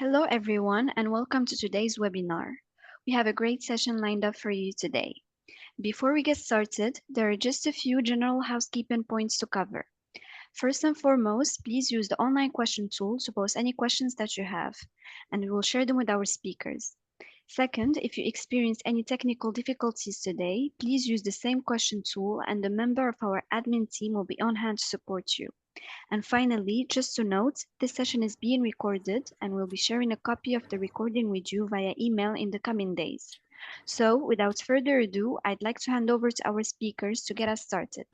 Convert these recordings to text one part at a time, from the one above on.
Hello everyone and welcome to today's webinar. We have a great session lined up for you today. Before we get started, there are just a few general housekeeping points to cover. First and foremost, please use the online question tool to post any questions that you have, and we will share them with our speakers. Second, if you experience any technical difficulties today, please use the same question tool and a member of our admin team will be on hand to support you. And finally, just to note, this session is being recorded and we'll be sharing a copy of the recording with you via email in the coming days. So without further ado, I'd like to hand over to our speakers to get us started.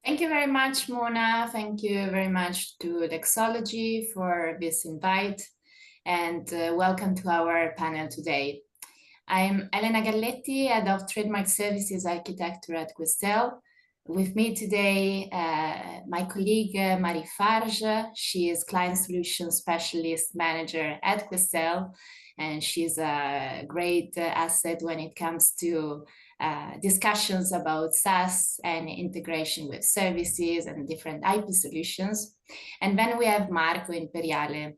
Thank you very much, Mona. Thank you very much to Lexology for this invite, and welcome to our panel today. I'm Elena Galletti, Head of Trademark Services Architecture at Questel. With me today, my colleague Marie Farge. She is Client Solutions Specialist Manager at Questel, and she's a great asset when it comes to discussions about SaaS and integration with services and different IP solutions. And then we have Marco Imperiale.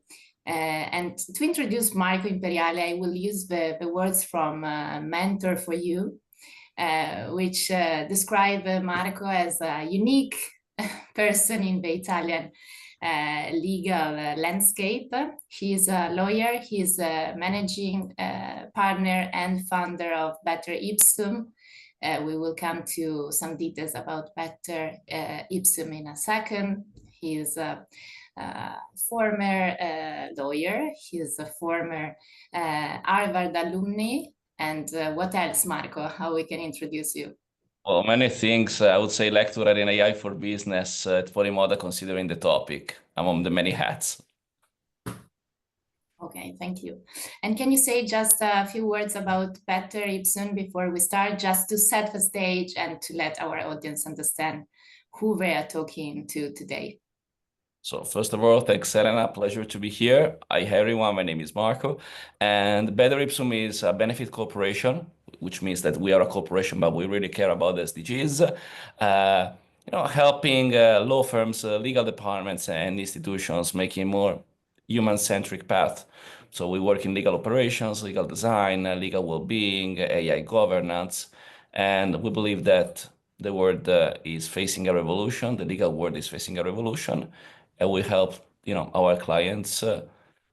And to introduce Marco Imperiale, I will use the words from Mentor for You, which describe Marco as a unique person in the Italian legal landscape. He is a lawyer, he is a managing partner and founder of Better Ipsum. We will come to some details about Better Ipsum in a second. He is a former lawyer, he is a former Harvard alumni. And what else, Marco? How we can introduce you? Well, many things. I would say lecturer in AI for business at Polymoda, considering the topic, among the many hats. Okay, thank you. And can you say just a few words about Better Ipsum before we start, just to set the stage and to let our audience understand who we are talking to today? So first of all, thanks, Elena. Pleasure to be here. Hi, everyone. My name is Marco. And Better Ipsum is a benefit corporation, which means that we are a corporation, but we really care about the SDGs. Helping law firms, legal departments, and institutions making more human-centric path. So we work in legal operations, legal design, legal well-being, AI governance, and we believe that the world is facing a revolution. The legal world is facing a revolution, and we help our clients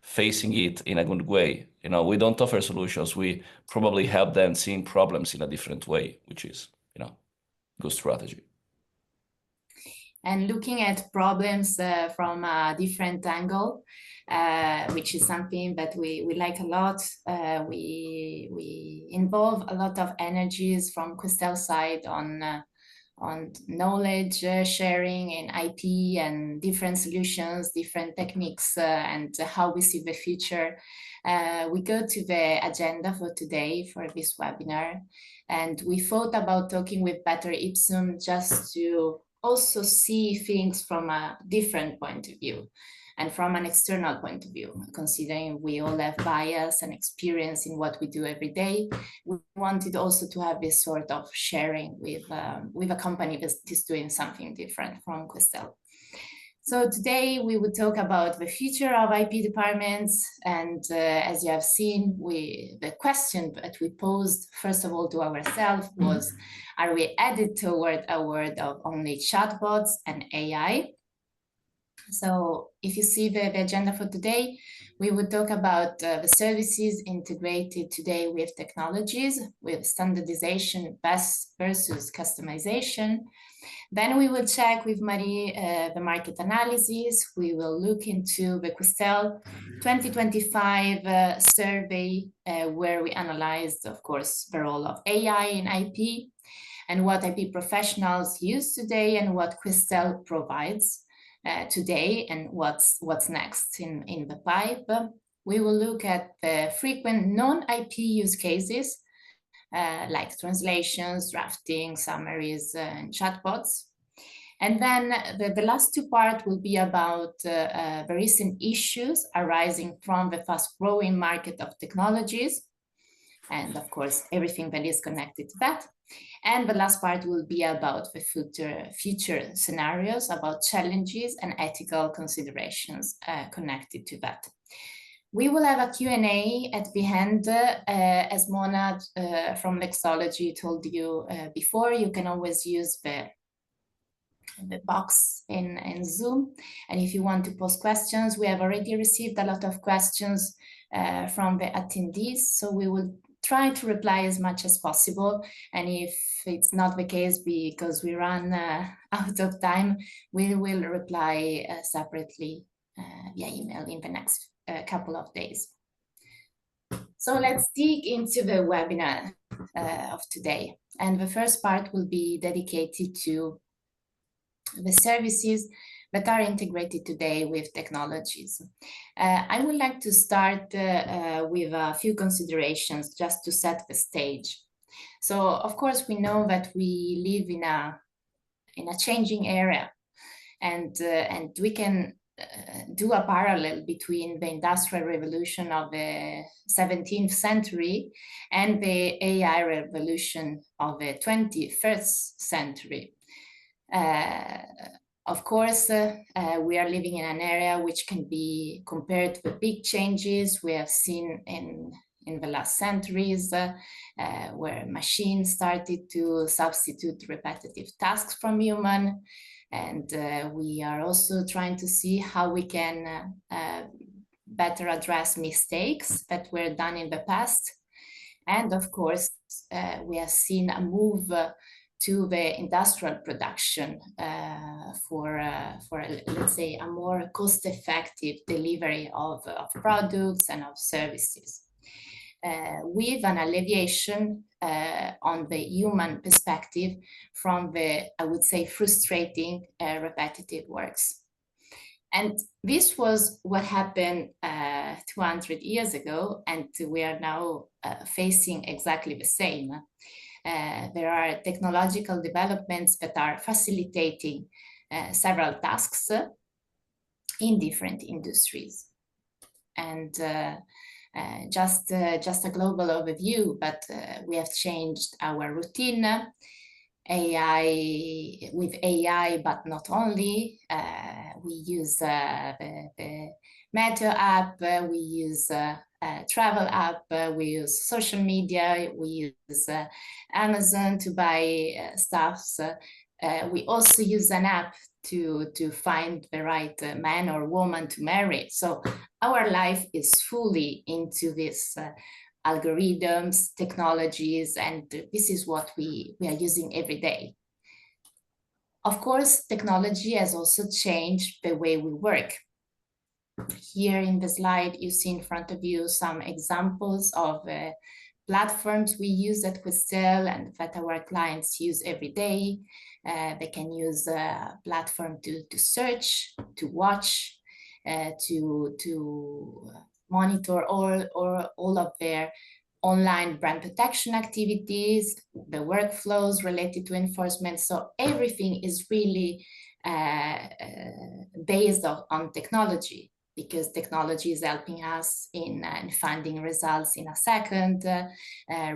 facing it in a good way. We don't offer solutions. We probably help them seeing problems in a different way, which is good strategy. And looking at problems from a different angle, which is something that we like a lot. We involve a lot of energies from Questel side on knowledge sharing and IP and different solutions, different techniques, and how we see the future. We go to the agenda for today for this webinar, and we thought about talking with Better Ipsum just to also see things from a different point of view and from an external point of view, considering we all have bias and experience in what we do every day. We wanted also to have this sort of sharing with a company that is doing something different from Questel. So today we will talk about the future of IP departments, and as you have seen, the question that we posed first of all to ourselves was, are we headed toward a world of only chatbots and AI? So if you see the agenda for today, we would talk about the services integrated today with technologies, with standardization best versus customization. Then we will check with Marie the market analysis. We will look into the Questel 2025 survey where we analyzed, of course, the role of AI in IP and what IP professionals use today and what Questel provides today and what's next in the pipe. We will look at the frequent non-IP use cases like translations, drafting, summaries, and chatbots. And then the last two parts will be about the recent issues arising from the fast-growing market of technologies, and of course, everything that is connected to that. And the last part will be about the future scenarios, about challenges and ethical considerations connected to that. We will have a Q&A at the end. As Mona from Mixology told you before, you can always use the box in Zoom. And if you want to post questions, we have already received a lot of questions from the attendees. So we will try to reply as much as possible. And if it's not the case because we run out of time, we will reply separately via email in the next couple of days. So let's dig into the webinar of today. And the first part will be dedicated to the services that are integrated today with technologies. I would like to start with a few considerations just to set the stage. So, of course, we know that we live in a changing era, and we can do a parallel between the Industrial Revolution of the 17th century and the AI revolution of the 21st century. Of course, we are living in an area which can be compared to the big changes we have seen in the last centuries, where machines started to substitute repetitive tasks from human. And we are also trying to see how we can better address mistakes that were done in the past. And of course, we have seen a move to the industrial production for let's say, a more cost-effective delivery of products and of services, with an alleviation on the human perspective from the, I would say, frustrating repetitive works. And this was what happened 200 years ago, and we are now facing exactly the same. There are technological developments that are facilitating several tasks in different industries. And just a global overview, but we have changed our routine. With AI, but not only. We use the Meteo app, we use travel app, we use social media, we use Amazon to buy stuffs. We also use an app to find the right man or woman to marry. So our life is fully into this algorithms, technologies, and this is what we are using every day. Of course, technology has also changed the way we work. Here in the slide, you see in front of you some examples of platforms we use at Questel and that our clients use every day. They can use a platform to search, to watch, to monitor all of their online brand protection activities, the workflows related to enforcement. So everything is really based on technology, because technology is helping us in finding results in a second,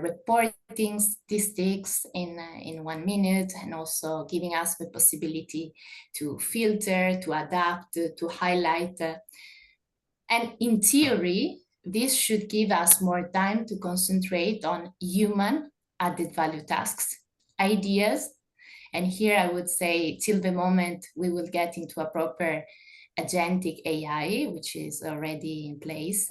reporting statistics in 1 minute, and also giving us the possibility to filter, to adapt, to highlight. And in theory, this should give us more time to concentrate on human added value tasks, ideas. And here I would say, till the moment we will get into a proper agentic AI, which is already in place,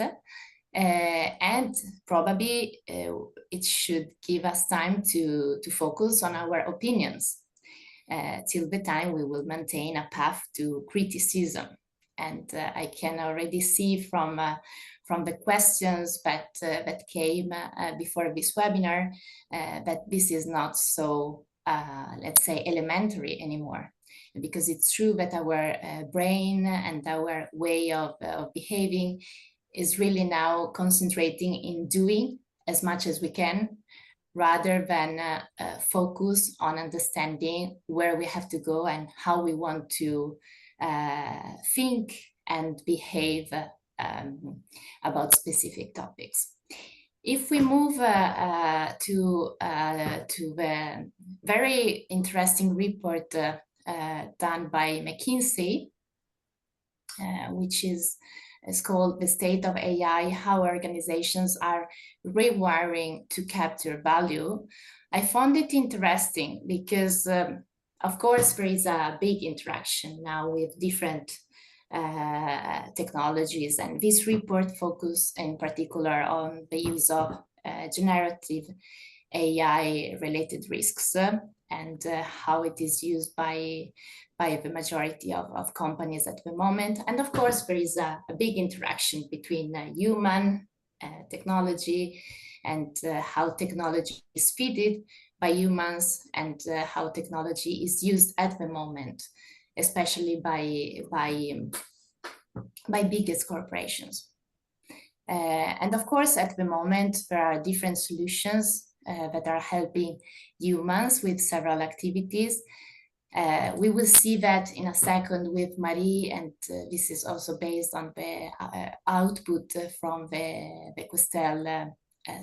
and probably it should give us time to focus on our opinions, till the time we will maintain a path to criticism. And I can already see from the questions that came before this webinar that this is not so, let's say, elementary anymore. Because it's true that our brain and our way of behaving is really now concentrating in doing as much as we can, rather than focus on understanding where we have to go and how we want to think and behave about specific topics. If we move to the very interesting report done by McKinsey, which is called The State of AI, How Organizations Are Rewiring to Capture Value, I found it interesting because, of course, there is a big interaction now with different technologies, and this report focuses in particular on the use of generative AI related risks and how it is used by the majority of companies at the moment. And of course, there is a big interaction between human technology and how technology is fed by humans and how technology is used at the moment, especially by biggest corporations. And of course, at the moment, there are different solutions that are helping humans with several activities. We will see that in a second with Marie, and this is also based on the output from the Questel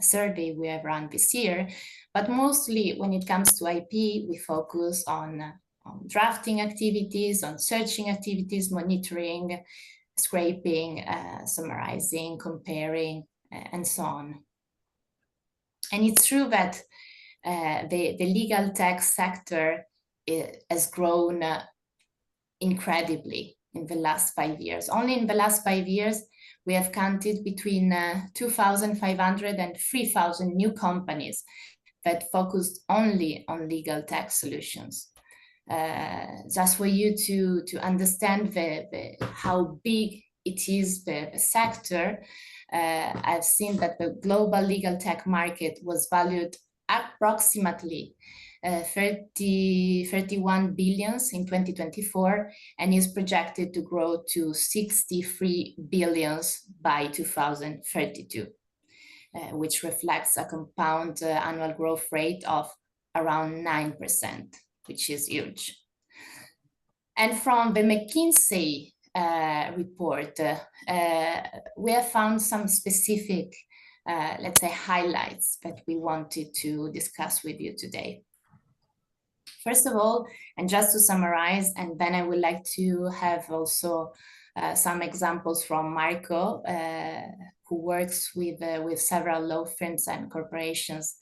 survey we have run this year. But mostly when it comes to IP, we focus on drafting activities, on searching activities, monitoring, scraping, summarizing, comparing, and so on. And it's true that the legal tech sector has grown incredibly in the last 5 years. Only in the last 5 years, we have counted between 2,500 and 3,000 new companies that focused only on legal tech solutions. Just for you to understand how big it is, the sector, I've seen that the global legal tech market was valued approximately 31 billions in 2024 and is projected to grow to 63 billions by 2032, which reflects a compound annual growth rate of around 9%, which is huge. And from the McKinsey report, we have found some specific, let's say, highlights that we wanted to discuss with you today. First of all, and just to summarize, and then I would like to have also some examples from Marco, who works with several law firms and corporations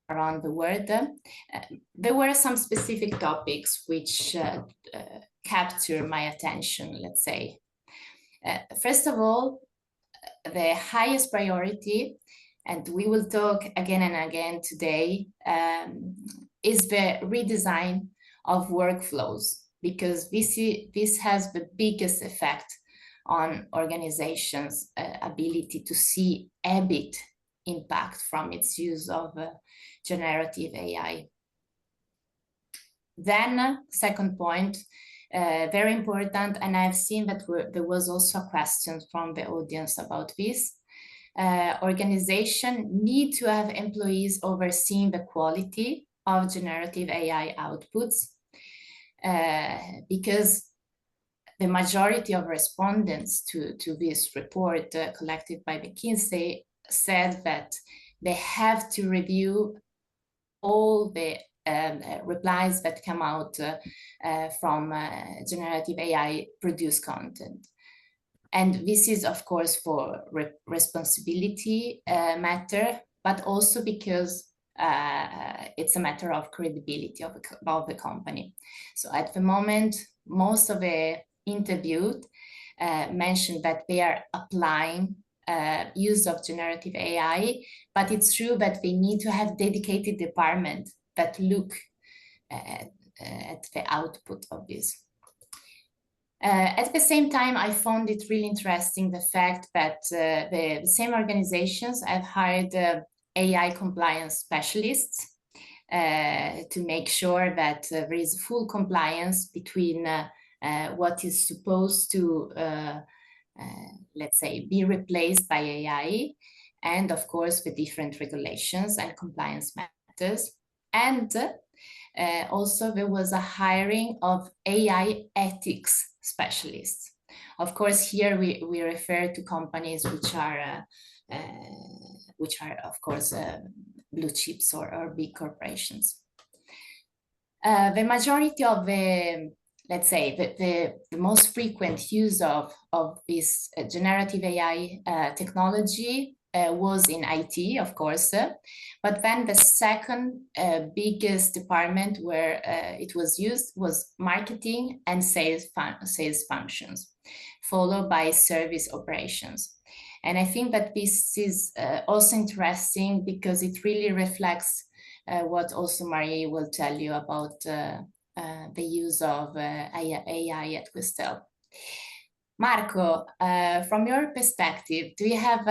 around the world. There were some specific topics which capture my attention, let's say. First of all, the highest priority, and we will talk again and again today, is the redesign of workflows, because this has the biggest effect on organizations' ability to see EBIT impact from its use of generative AI. Then, second point, very important, and I've seen that there was also a question from the audience about this. Organizations need to have employees overseeing the quality of generative AI outputs, because the majority of respondents to this report collected by McKinsey said that they have to review all the replies that come out from generative AI produced content. And this is, of course, for responsibility matter, but also because it's a matter of credibility of the company. So at the moment, most of the interviewed mentioned that they are applying use of generative AI, but it's true that they need to have dedicated department that look at the output of this. At the same time, I found it really interesting the fact that the same organizations have hired AI compliance specialists to make sure that there is full compliance between what is supposed to, let's say, be replaced by AI, and of course the different regulations and compliance matters. And also there was a hiring of AI ethics specialists. Of course, here we refer to companies which are which are, of course, blue chips or big corporations. The majority of the, let's say, the most frequent use of this generative AI technology was in IT, of course, but then the second biggest department where it was used was marketing and sales functions, followed by service operations. And I think that this is also interesting because it really reflects what also Marie will tell you about the use of AI at Questel. Marco, from your perspective, do you have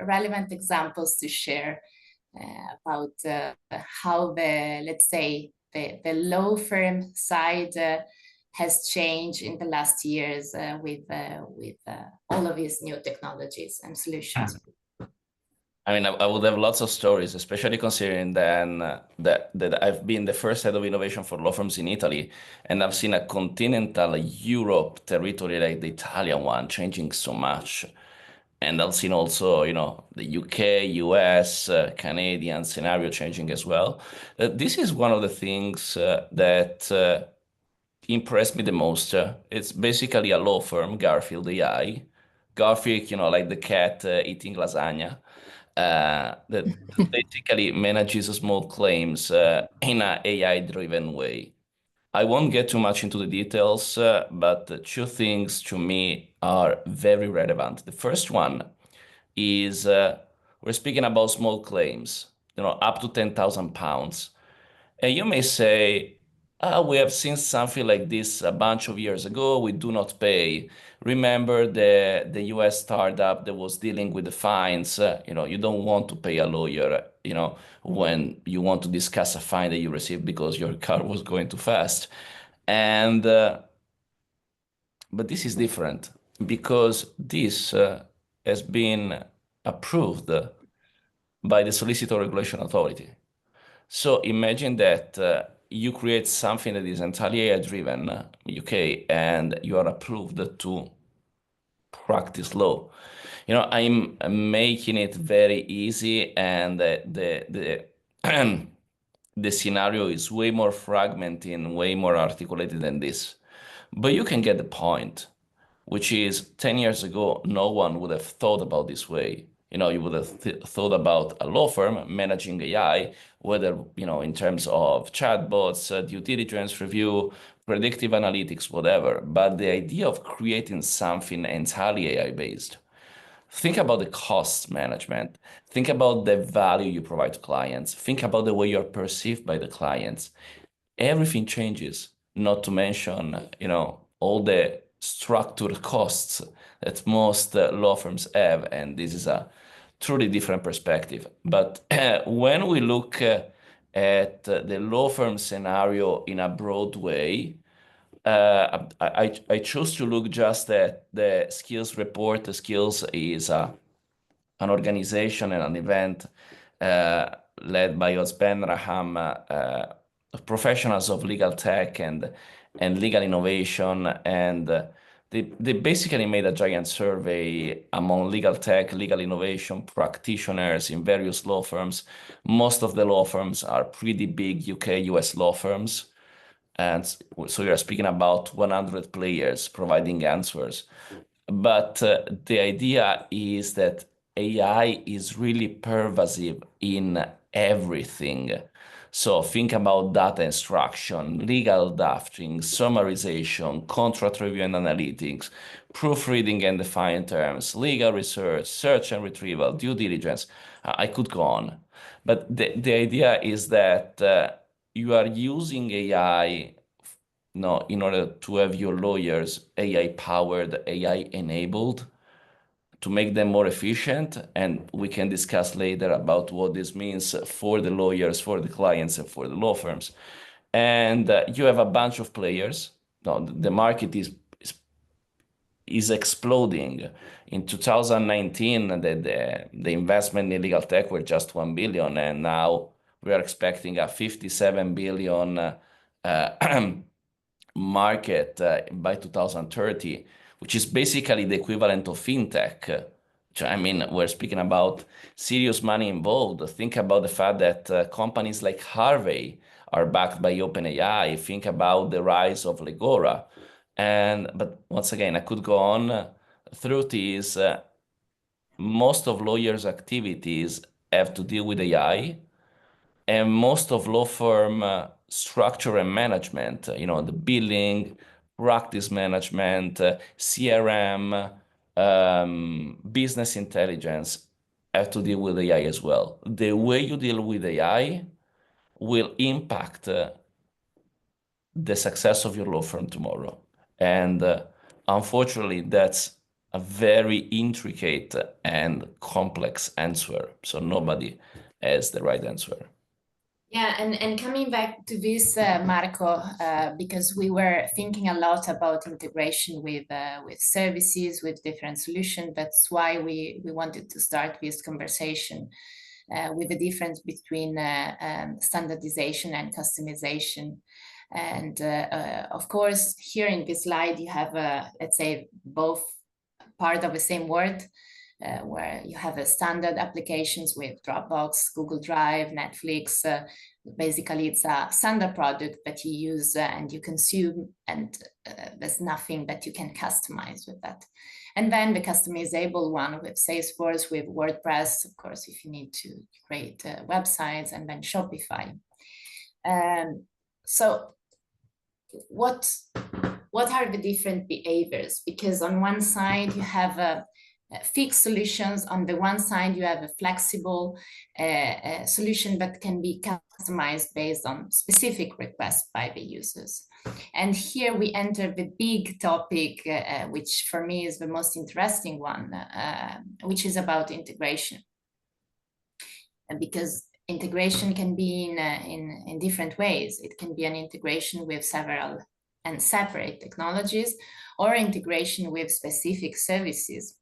relevant examples to share about how the, let's say, the law firm side has changed in the last years with all of these new technologies and solutions? I mean, I would have lots of stories, especially considering then that I've been the first head of innovation for law firms in Italy, and I've seen a continental Europe territory like the Italian one changing so much. And I've seen also, the UK, US, Canadian scenario changing as well. This is one of the things that impressed me the most. It's basically a law firm, Garfield AI. Garfield, like the cat eating lasagna, that basically manages small claims in an AI-driven way. I won't get too much into the details, but two things to me are very relevant. The first one is we're speaking about small claims, up to £10,000. And you may say, we have seen something like this a bunch of years ago. We do not pay. Remember the US startup that was dealing with the fines. You don't want to pay a lawyer, when you want to discuss a fine that you received because your car was going too fast. And but this is different because this has been approved by the Solicitor Regulation Authority. So imagine that you create something that is entirely AI-driven, UK, and you are approved to practice law. I'm making it very easy, and the the scenario is way more fragmented, way more articulated than this. But you can get the point, which is 10 years ago, no one would have thought about this way. You would have thought about a law firm managing AI, whether, in terms of chatbots, due diligence review, predictive analytics, whatever. But the idea of creating something entirely AI-based, think about the cost management. Think about the value you provide to clients. Think about the way you're perceived by the clients. Everything changes, not to mention, all the structural costs that most law firms have, and this is a truly different perspective. But when we look at the law firm scenario in a broad way, I chose to look just at the skills report. The skills is an organization and an event led by Osben Raham, professionals of legal tech and legal innovation, and they basically made a giant survey among legal tech, legal innovation practitioners in various law firms. Most of the law firms are pretty big UK, US law firms. And so you're speaking about 100 players providing answers. But the idea is that AI is really pervasive in everything. So think about data extraction, legal drafting, summarization, contract review and analytics, proofreading and defining terms, legal research, search and retrieval, due diligence. I could go on. But the idea is that you are using AI in order to have your lawyers AI-powered, AI-enabled, to make them more efficient. And we can discuss later about what this means for the lawyers, for the clients, and for the law firms. And you have a bunch of players. No, the market is exploding. In 2019, the investment in legal tech were just 1 billion, and now we are expecting a 57 billion market by 2030, which is basically the equivalent of fintech I mean, we're speaking about serious money involved. Think about the fact that companies like Harvey are backed by OpenAI. Think about the rise of Legora. But once again, I could go on. Truth is, most of lawyers' activities have to deal with AI, and most of law firm structure and management, the billing, practice management, CRM, business intelligence, have to deal with AI as well. The way you deal with AI will impact the success of your law firm tomorrow. And unfortunately, that's a very intricate and complex answer. So nobody has the right answer. Yeah, and coming back to this, Marco, because we were thinking a lot about integration with services, with different solutions. That's why we wanted to start this conversation with the difference between standardization and customization. And of course, here in this slide, you have, let's say, both part of the same word, where you have a standard applications with Dropbox, Google Drive, Netflix. Basically, it's a standard product that you use and you consume, and there's nothing that you can customize with that. And then the customizable one with Salesforce, with WordPress, of course, if you need to create websites, and then Shopify. So what are the different behaviors? Because on one side, you have fixed solutions. On the one side, you have a flexible solution that can be customized based on specific requests by the users. And here we enter the big topic, which for me is the most interesting one, which is about integration. And because integration can be in different ways. It can be an integration with several and separate technologies, or integration with specific services.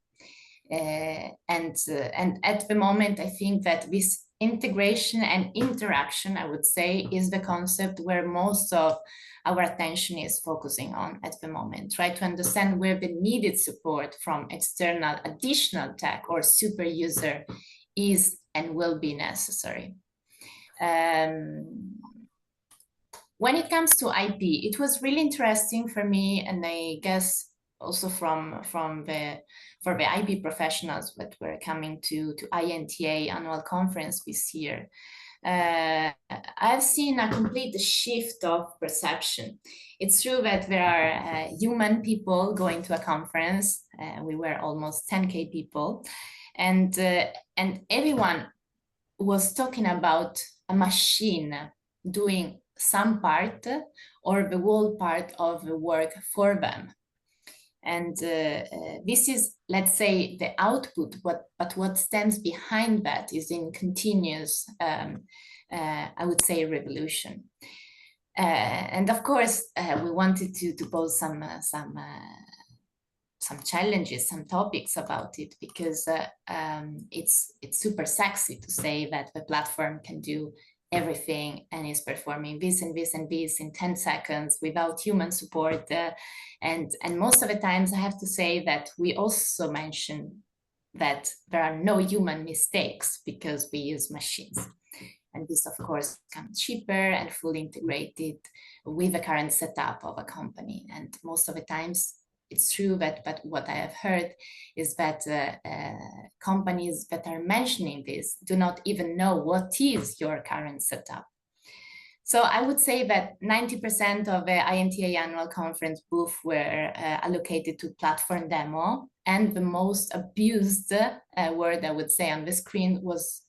And at the moment, I think that this integration and interaction, I would say, is the concept where most of our attention is focusing on at the moment. Try to understand where the needed support from external additional tech or super user is and will be necessary. When it comes to IP, it was really interesting for me, and I guess also for the IP professionals that were coming to INTA annual conference this year. I've seen a complete shift of perception. It's true that there are human people going to a conference. We were almost 10K people, and everyone was talking about a machine doing some part or the whole part of the work for them. And this is, let's say, the output, but what stands behind that is in continuous, I would say, revolution. And of course, we wanted to pose some challenges, some topics about it, because it's super sexy to say that the platform can do everything and is performing this and this and this in 10 seconds without human support. And most of the times I have to say that we also mention that there are no human mistakes because we use machines. And this, of course, comes cheaper and fully integrated with the current setup of a company. And most of the times, it's true that, but what I have heard is that companies that are mentioning this do not even know what is your current setup. So I would say that 90% of the INTA annual conference booth were allocated to platform demo, and the most abused word I would say on the screen was,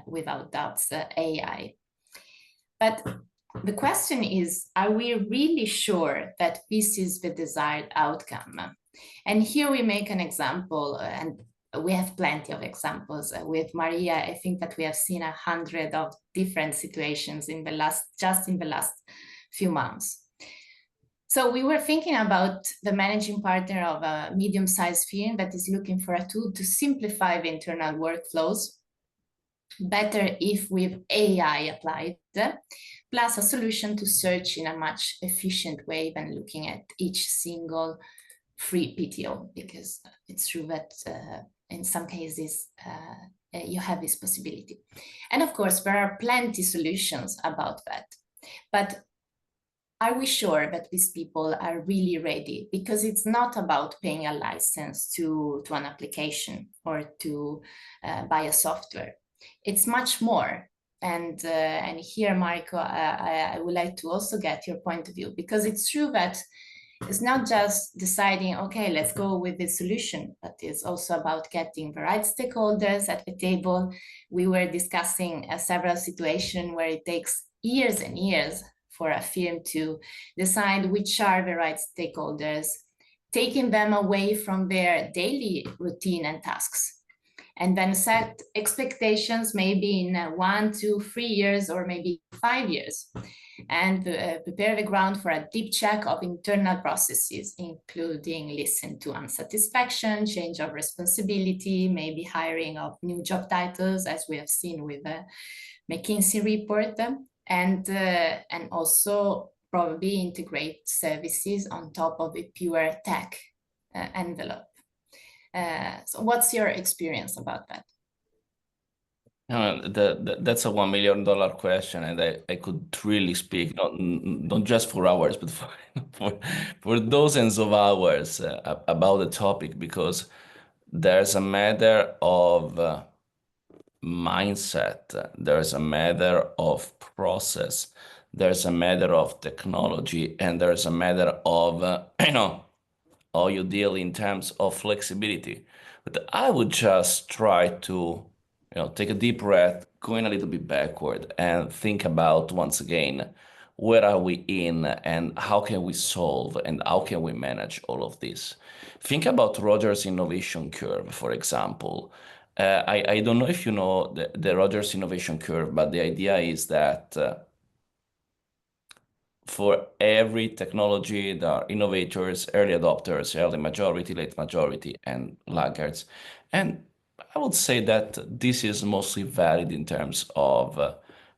without doubts, AI. But the question is, are we really sure that this is the desired outcome? And here we make an example, and we have plenty of examples. With Maria, I think that we have seen 100 of different situations in the last few months. So we were thinking about the managing partner of a medium-sized firm that is looking for a tool to simplify the internal workflows, better if with AI applied, plus a solution to search in a much efficient way than looking at each single free PTO, because it's true that in some cases, you have this possibility. And of course, there are plenty solutions about that. But are we sure that these people are really ready? Because it's not about paying a license to an application or to buy a software. It's much more. And here, Marco, I would like to also get your point of view, because it's true that it's not just deciding, okay, let's go with this solution, but it's also about getting the right stakeholders at the table. We were discussing several situations where it takes years and years for a firm to decide which are the right stakeholders, taking them away from their daily routine and tasks, and then set expectations maybe in 1 to 3 years or maybe 5 years, and prepare the ground for a deep check of internal processes, including listen to unsatisfaction, change of responsibility, maybe hiring of new job titles, as we have seen with the McKinsey report, and also probably integrate services on top of a pure tech envelope. So what's your experience about that? That's a $1 million question, and I could really speak not just for hours, but for dozens of hours about the topic, because there's a matter of mindset, there's a matter of process, there's a matter of technology, and there's a matter of how you deal in terms of flexibility. But I would just try to, take a deep breath, going a little bit backward, and think about once again, where are we in, and how can we solve, and how can we manage all of this? Think about Rogers' innovation curve, for example. I don't know if you know the Rogers innovation curve, but the idea is that for every technology, there are innovators, early adopters, early majority, late majority, and laggards. And I would say that this is mostly valid in terms of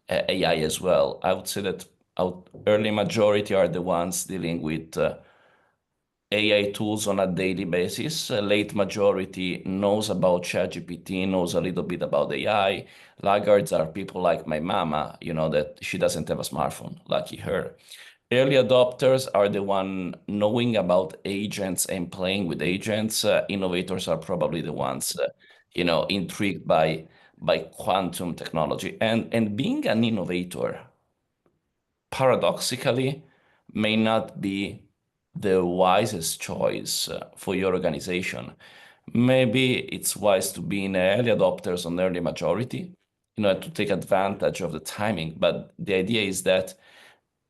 AI as well. I would say that early majority are the ones dealing with AI tools on a daily basis. Late majority knows about ChatGPT, knows a little bit about AI. Laggards are people like my mama, that she doesn't have a smartphone, lucky her. Early adopters are the one knowing about agents and playing with agents. Innovators are probably the ones, intrigued by quantum technology. And being an innovator, paradoxically, may not be the wisest choice for your organization. Maybe it's wise to be in early adopters on early majority, to take advantage of the timing. But the idea is that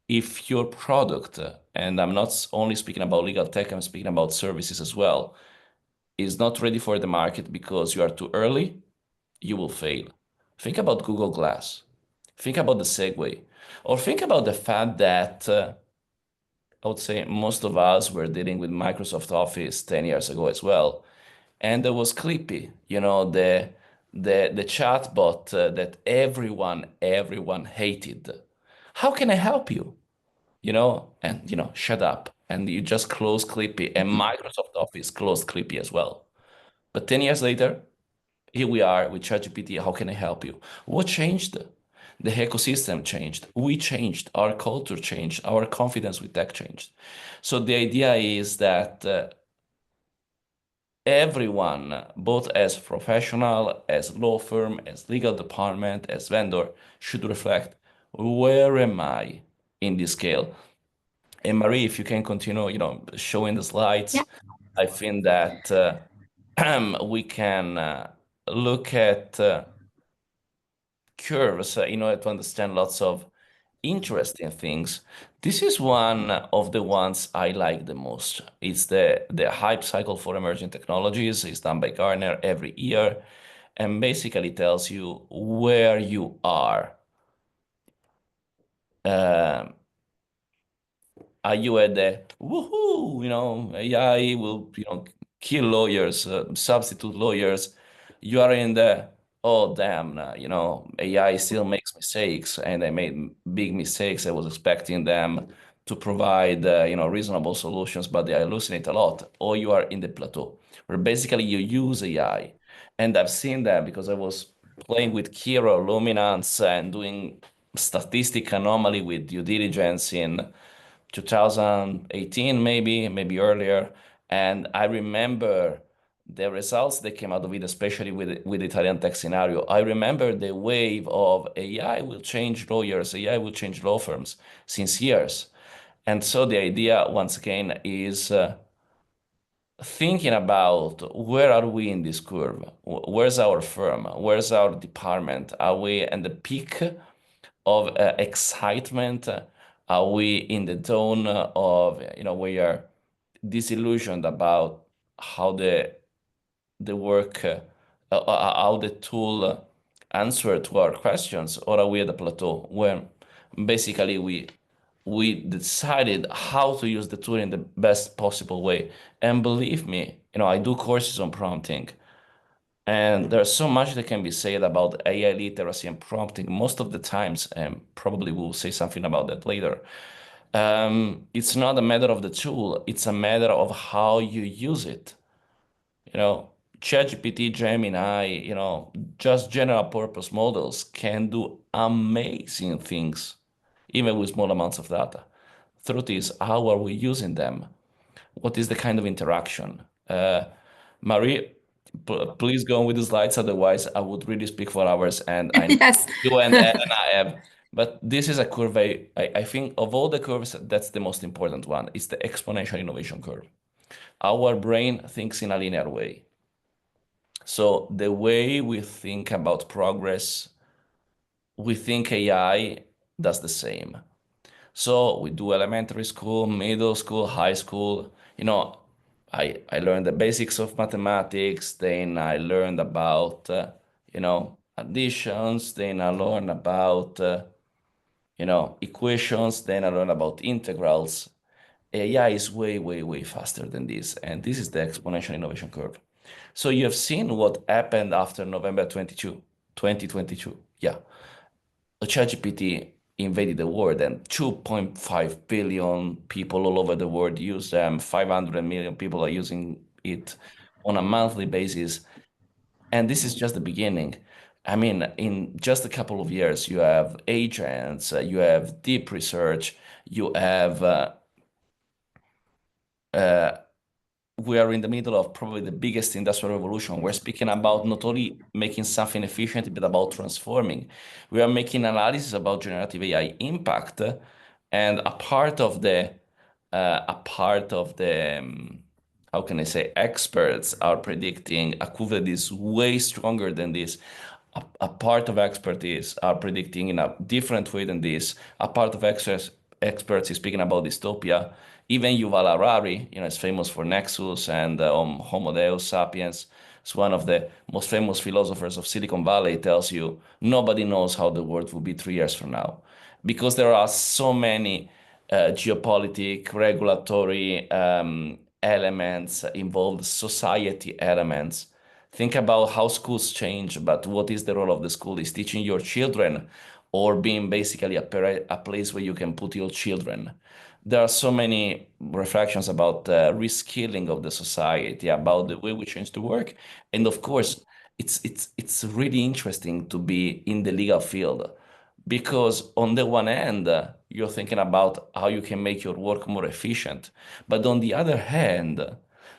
if your product, and I'm not only speaking about legal tech, I'm speaking about services as well, is not ready for the market because you are too early, you will fail. Think about Google Glass. Think about the Segway. Or think about the fact that I would say most of us were dealing with Microsoft Office 10 years ago as well. And there was Clippy, the chatbot that everyone hated. How can I help you? And shut up. And you just close Clippy, and Microsoft Office closed Clippy as well. But 10 years later, here we are with ChatGPT. How can I help you? What changed? The ecosystem changed. We changed. Our culture changed. Our confidence with tech changed. So the idea is that everyone, both as professional, as law firm, as legal department, as vendor, should reflect, where am I in this scale? And Marie, if you can continue, showing the slides, Yeah. I think that we can look at curves in order to understand lots of interesting things. This is one of the ones I like the most. It's the hype cycle for emerging technologies. It's done by Gartner every year, and basically tells you where you are. Are you at the woohoo, AI will, kill lawyers, substitute lawyers? You are in the, oh, damn, AI still makes mistakes, and I made big mistakes. I was expecting them to provide, reasonable solutions, but they hallucinate a lot. Or you are in the plateau, where basically you use AI. And I've seen that because I was playing with Kiro luminance and doing statistic anomaly with due diligence in 2018, maybe earlier. And I remember the results that came out of it, especially with the Italian tech scenario. I remember the wave of AI will change lawyers, AI will change law firms since years. And so the idea, once again, is thinking about where are we in this curve? Where's our firm? Where's our department? Are we at the peak of excitement? Are we in the zone of, we are disillusioned about how the work, how the tool answer to our questions, or are we at a plateau where basically we decided how to use the tool in the best possible way? And believe me, I do courses on prompting, and there's so much that can be said about AI literacy and prompting most of the times, and probably we'll say something about that later. It's not a matter of the tool, it's a matter of how you use it. ChatGPT, Gemini, just general purpose models can do amazing things, even with small amounts of data. Truth is, how are we using them? What is the kind of interaction? Marie, please go on with the slides, otherwise I would really speak for hours, and I know Yes. you and Ed and I have. But this is a curve, I think of all the curves, that's the most important one. It's the exponential innovation curve. Our brain thinks in a linear way. So the way we think about progress, we think AI does the same. So we do elementary school, middle school, high school. I learned the basics of mathematics. Then I learned about, additions. Then I learned about, equations. Then I learned about integrals. AI is way, way, way faster than this. And this is the exponential innovation curve. So you have seen what happened after November 2022. Yeah. ChatGPT invaded the world and 2.5 billion people all over the world use them. 500 million people are using it on a monthly basis. And this is just the beginning. I mean, in just a couple of years, you have agents, you have deep research, you have we are in the middle of probably the biggest industrial revolution. We're speaking about not only making something efficient, but about transforming. We are making analysis about generative AI impact, and how can I say, experts are predicting a curve that is way stronger than this. A part of expertise are predicting in a different way than this. A part of experts is speaking about dystopia. Even Yuval Harari, is famous for Nexus and Homo Deus Sapiens. It's one of the most famous philosophers of Silicon Valley. Tells you nobody knows how the world will be 3 years from now, because there are so many geopolitical, regulatory elements involved, society elements. Think about how schools change, but what is the role of the school? Is teaching your children or being basically a place where you can put your children? There are so many reflections about reskilling of the society, about the way we change the work. And of course, it's really interesting to be in the legal field, because on the one hand, you're thinking about how you can make your work more efficient. But on the other hand,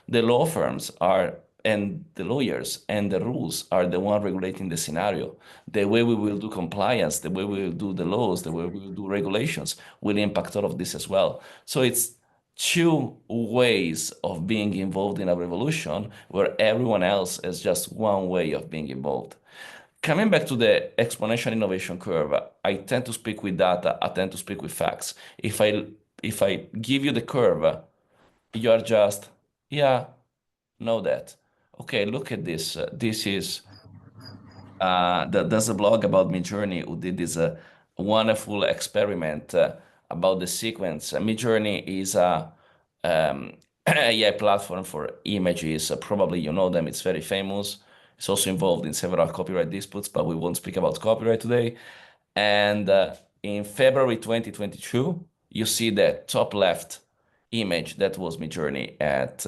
the law firms are, and the lawyers and the rules are the one regulating the scenario. The way we will do compliance, the way we will do the laws, the way we will do regulations will impact all of this as well. So it's two ways of being involved in a revolution where everyone else is just one way of being involved. Coming back to the exponential innovation curve, I tend to speak with data, I tend to speak with facts. If I give you the curve, you are just, yeah, know that. Okay, look at this. This is there's a blog about Midjourney who did this wonderful experiment about the sequence. Midjourney is a AI platform for images. Probably you know them. It's very famous. It's also involved in several copyright disputes, but we won't speak about copyright today. And in February 2022, you see the top left image that was Midjourney at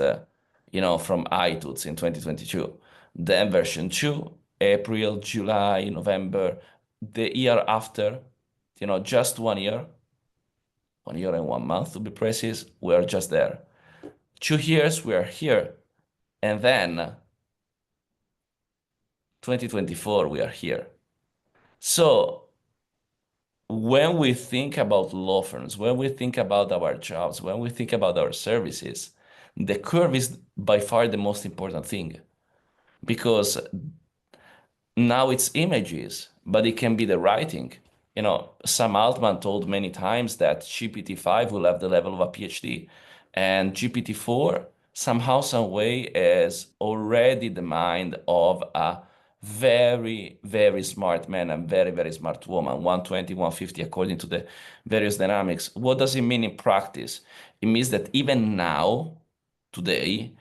from iTunes in 2022. Then version 2, April, July, November. The year after, just 1 year, 1 year and 1 month to be precise, we are just there. 2 years, we are here. And then 2024, we are here. So when we think about law firms, when we think about our jobs, when we think about our services, the curve is by far the most important thing, because now it's images, but it can be the writing. Sam Altman told many times that GPT-5 will have the level of a PhD, and GPT-4 somehow, some way is already the mind of a very, very smart man and very, very smart woman, 120, 150, according to the various dynamics. What does it mean in practice? It means that even now, today,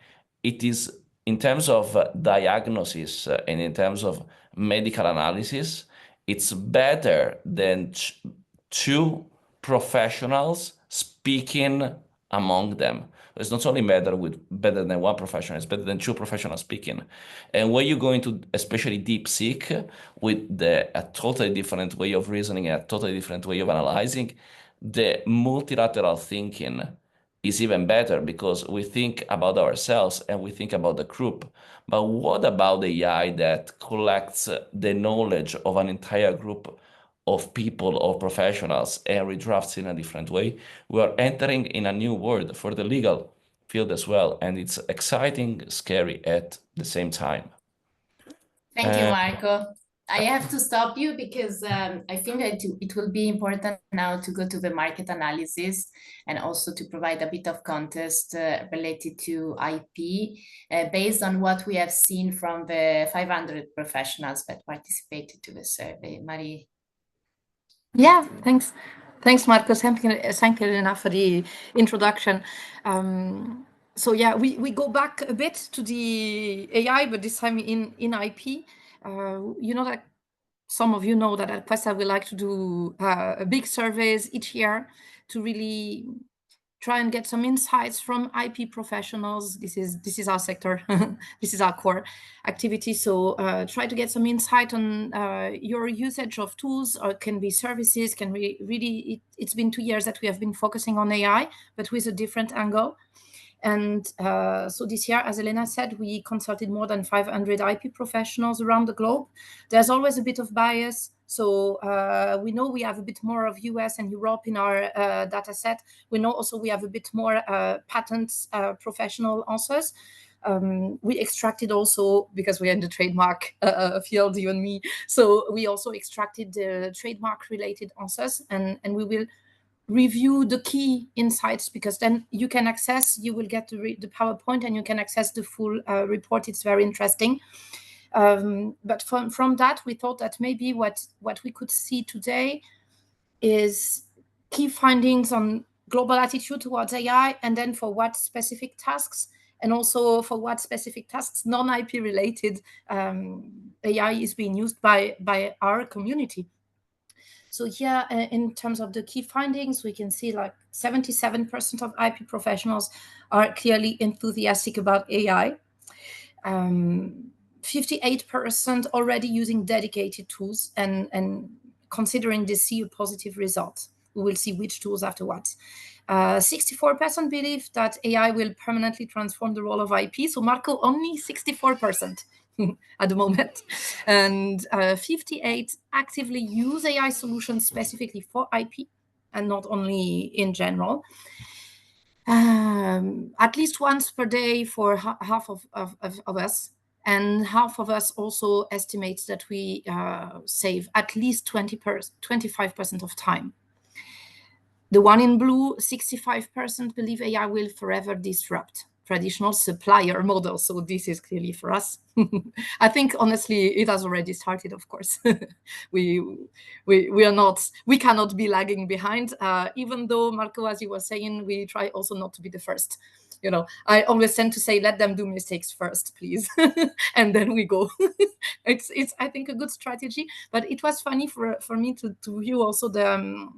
it is in terms of diagnosis and in terms of medical analysis, it's better than two professionals speaking among them. It's not only better than one professional, it's better than two professionals speaking. And when you go into especially deep seek with a totally different way of reasoning, a totally different way of analyzing, the multilateral thinking is even better, because we think about ourselves and we think about the group. But what about the AI that collects the knowledge of an entire group of people or professionals and redrafts in a different way? We are entering in a new world for the legal field as well, and it's exciting, scary at the same time. Thank you, Marco. I have to stop you because I think that it will be important now to go to the market analysis and also to provide a bit of context related to IP based on what we have seen from the 500 professionals that participated to the survey. Marie. Yeah, thanks. Thanks, Marcos. Thank you, Elena, for the introduction. So yeah, we go back a bit to the AI, but this time in IP. That some of you know that at Questel we like to do big surveys each year to really try and get some insights from IP professionals. This is our sector. This is our core activity. So try to get some insight on your usage of tools, or it can be services. Can we really? It's been 2 years that we have been focusing on AI, but with a different angle. And so this year, as Elena said, we consulted more than 500 IP professionals around the globe. There's always a bit of bias. So we know we have a bit more of US and Europe in our data set. We know also we have a bit more patent professional answers. We extracted also, because we're in the trademark field, you and me. So we also extracted the trademark related answers, and we will review the key insights, because then you will get the PowerPoint and you can access the full report. It's very interesting. But from that, we thought that maybe what we could see today is key findings on global attitude towards AI, and then for what specific tasks, and also for what specific tasks non-IP related AI is being used by our community. So here, in terms of the key findings, we can see like 77% of IP professionals are clearly enthusiastic about AI. 58% already using dedicated tools and considering they see a positive result. We will see which tools afterwards. 64% believe that AI will permanently transform the role of IP. So Marco, only 64% at the moment. And 58 actively use AI solutions specifically for IP and not only in general. At least once per day for half of us. And half of us also estimates that we save at least 25% of time. The one in blue, 65% believe AI will forever disrupt traditional supplier models. So this is clearly for us. I think honestly, it has already started. Of course, we cannot be lagging behind. Even though Marco, as you were saying, we try also not to be the first. I always tend to say, let them do mistakes first, please, and then we go. It's I think a good strategy. But it was funny for me to view also the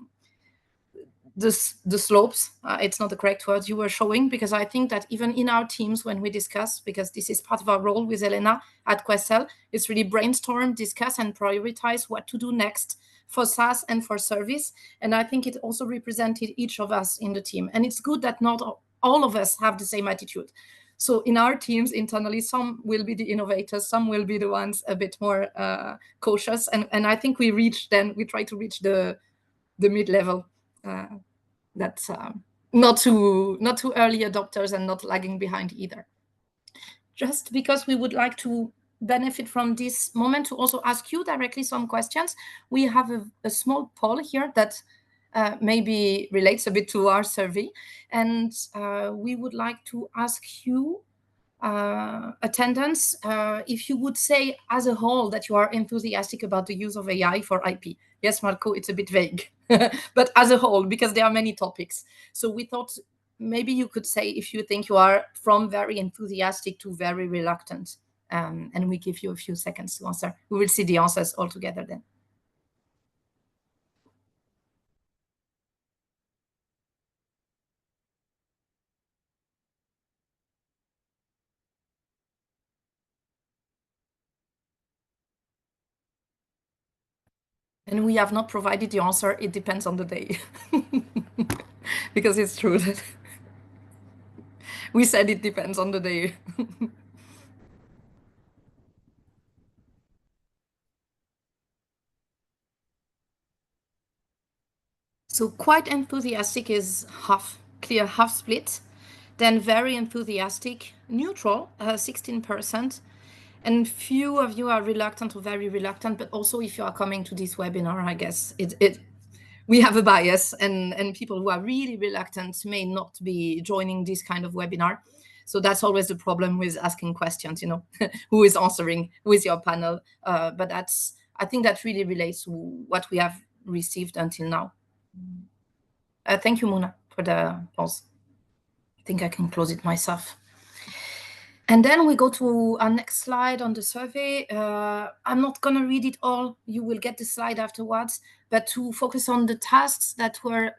the slopes, it's not the correct word you were showing, because I think that even in our teams when we discuss, because this is part of our role with Elena at Questel, it's really brainstorm, discuss and prioritize what to do next for SaaS and for service. And I think it also represented each of us in the team. And it's good that not all of us have the same attitude. So in our teams internally, some will be the innovators, some will be the ones a bit more cautious. And I think we try to reach the mid-level. That's not too early adopters and not lagging behind either. Just because we would like to benefit from this moment to also ask you directly some questions, we have a small poll here that maybe relates a bit to our survey, and we would like to ask you attendance, if you would say as a whole that you are enthusiastic about the use of AI for IP. Yes, Marco, it's a bit vague, but as a whole, because there are many topics. So we thought maybe you could say if you think you are from very enthusiastic to very reluctant, and we give you a few seconds to answer. We will see the answers all together then. And we have not provided the answer, it depends on the day. Because it's true that we said it depends on the day. So quite enthusiastic is half, clear half split. Then very enthusiastic, neutral, 16%. And few of you are reluctant or very reluctant, but also if you are coming to this webinar, I guess we have a bias, and people who are really reluctant may not be joining this kind of webinar. So that's always the problem with asking questions, who is answering, who is your panel? But I think that really relates to what we have received until now. Thank you, Mona, for the pause. I think I can close it myself. And then we go to our next slide on the survey. I'm not going to read it all. You will get the slide afterwards. But to focus on the tasks that were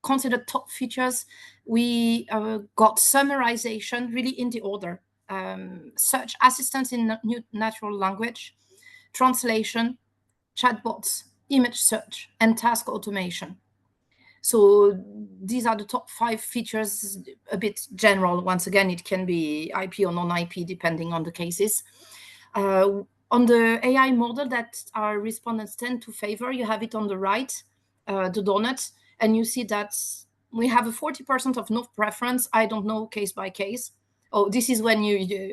considered top features, we got summarization really in the order. Search assistance in natural language, translation, chatbots, image search, and task automation. So these are the top 5 features, a bit general. Once again, it can be IP or non-IP, depending on the cases. On the AI model that our respondents tend to favor, you have it on the right, the donut, and you see that we have a 40% of no preference. I don't know, case by case. Oh, this is when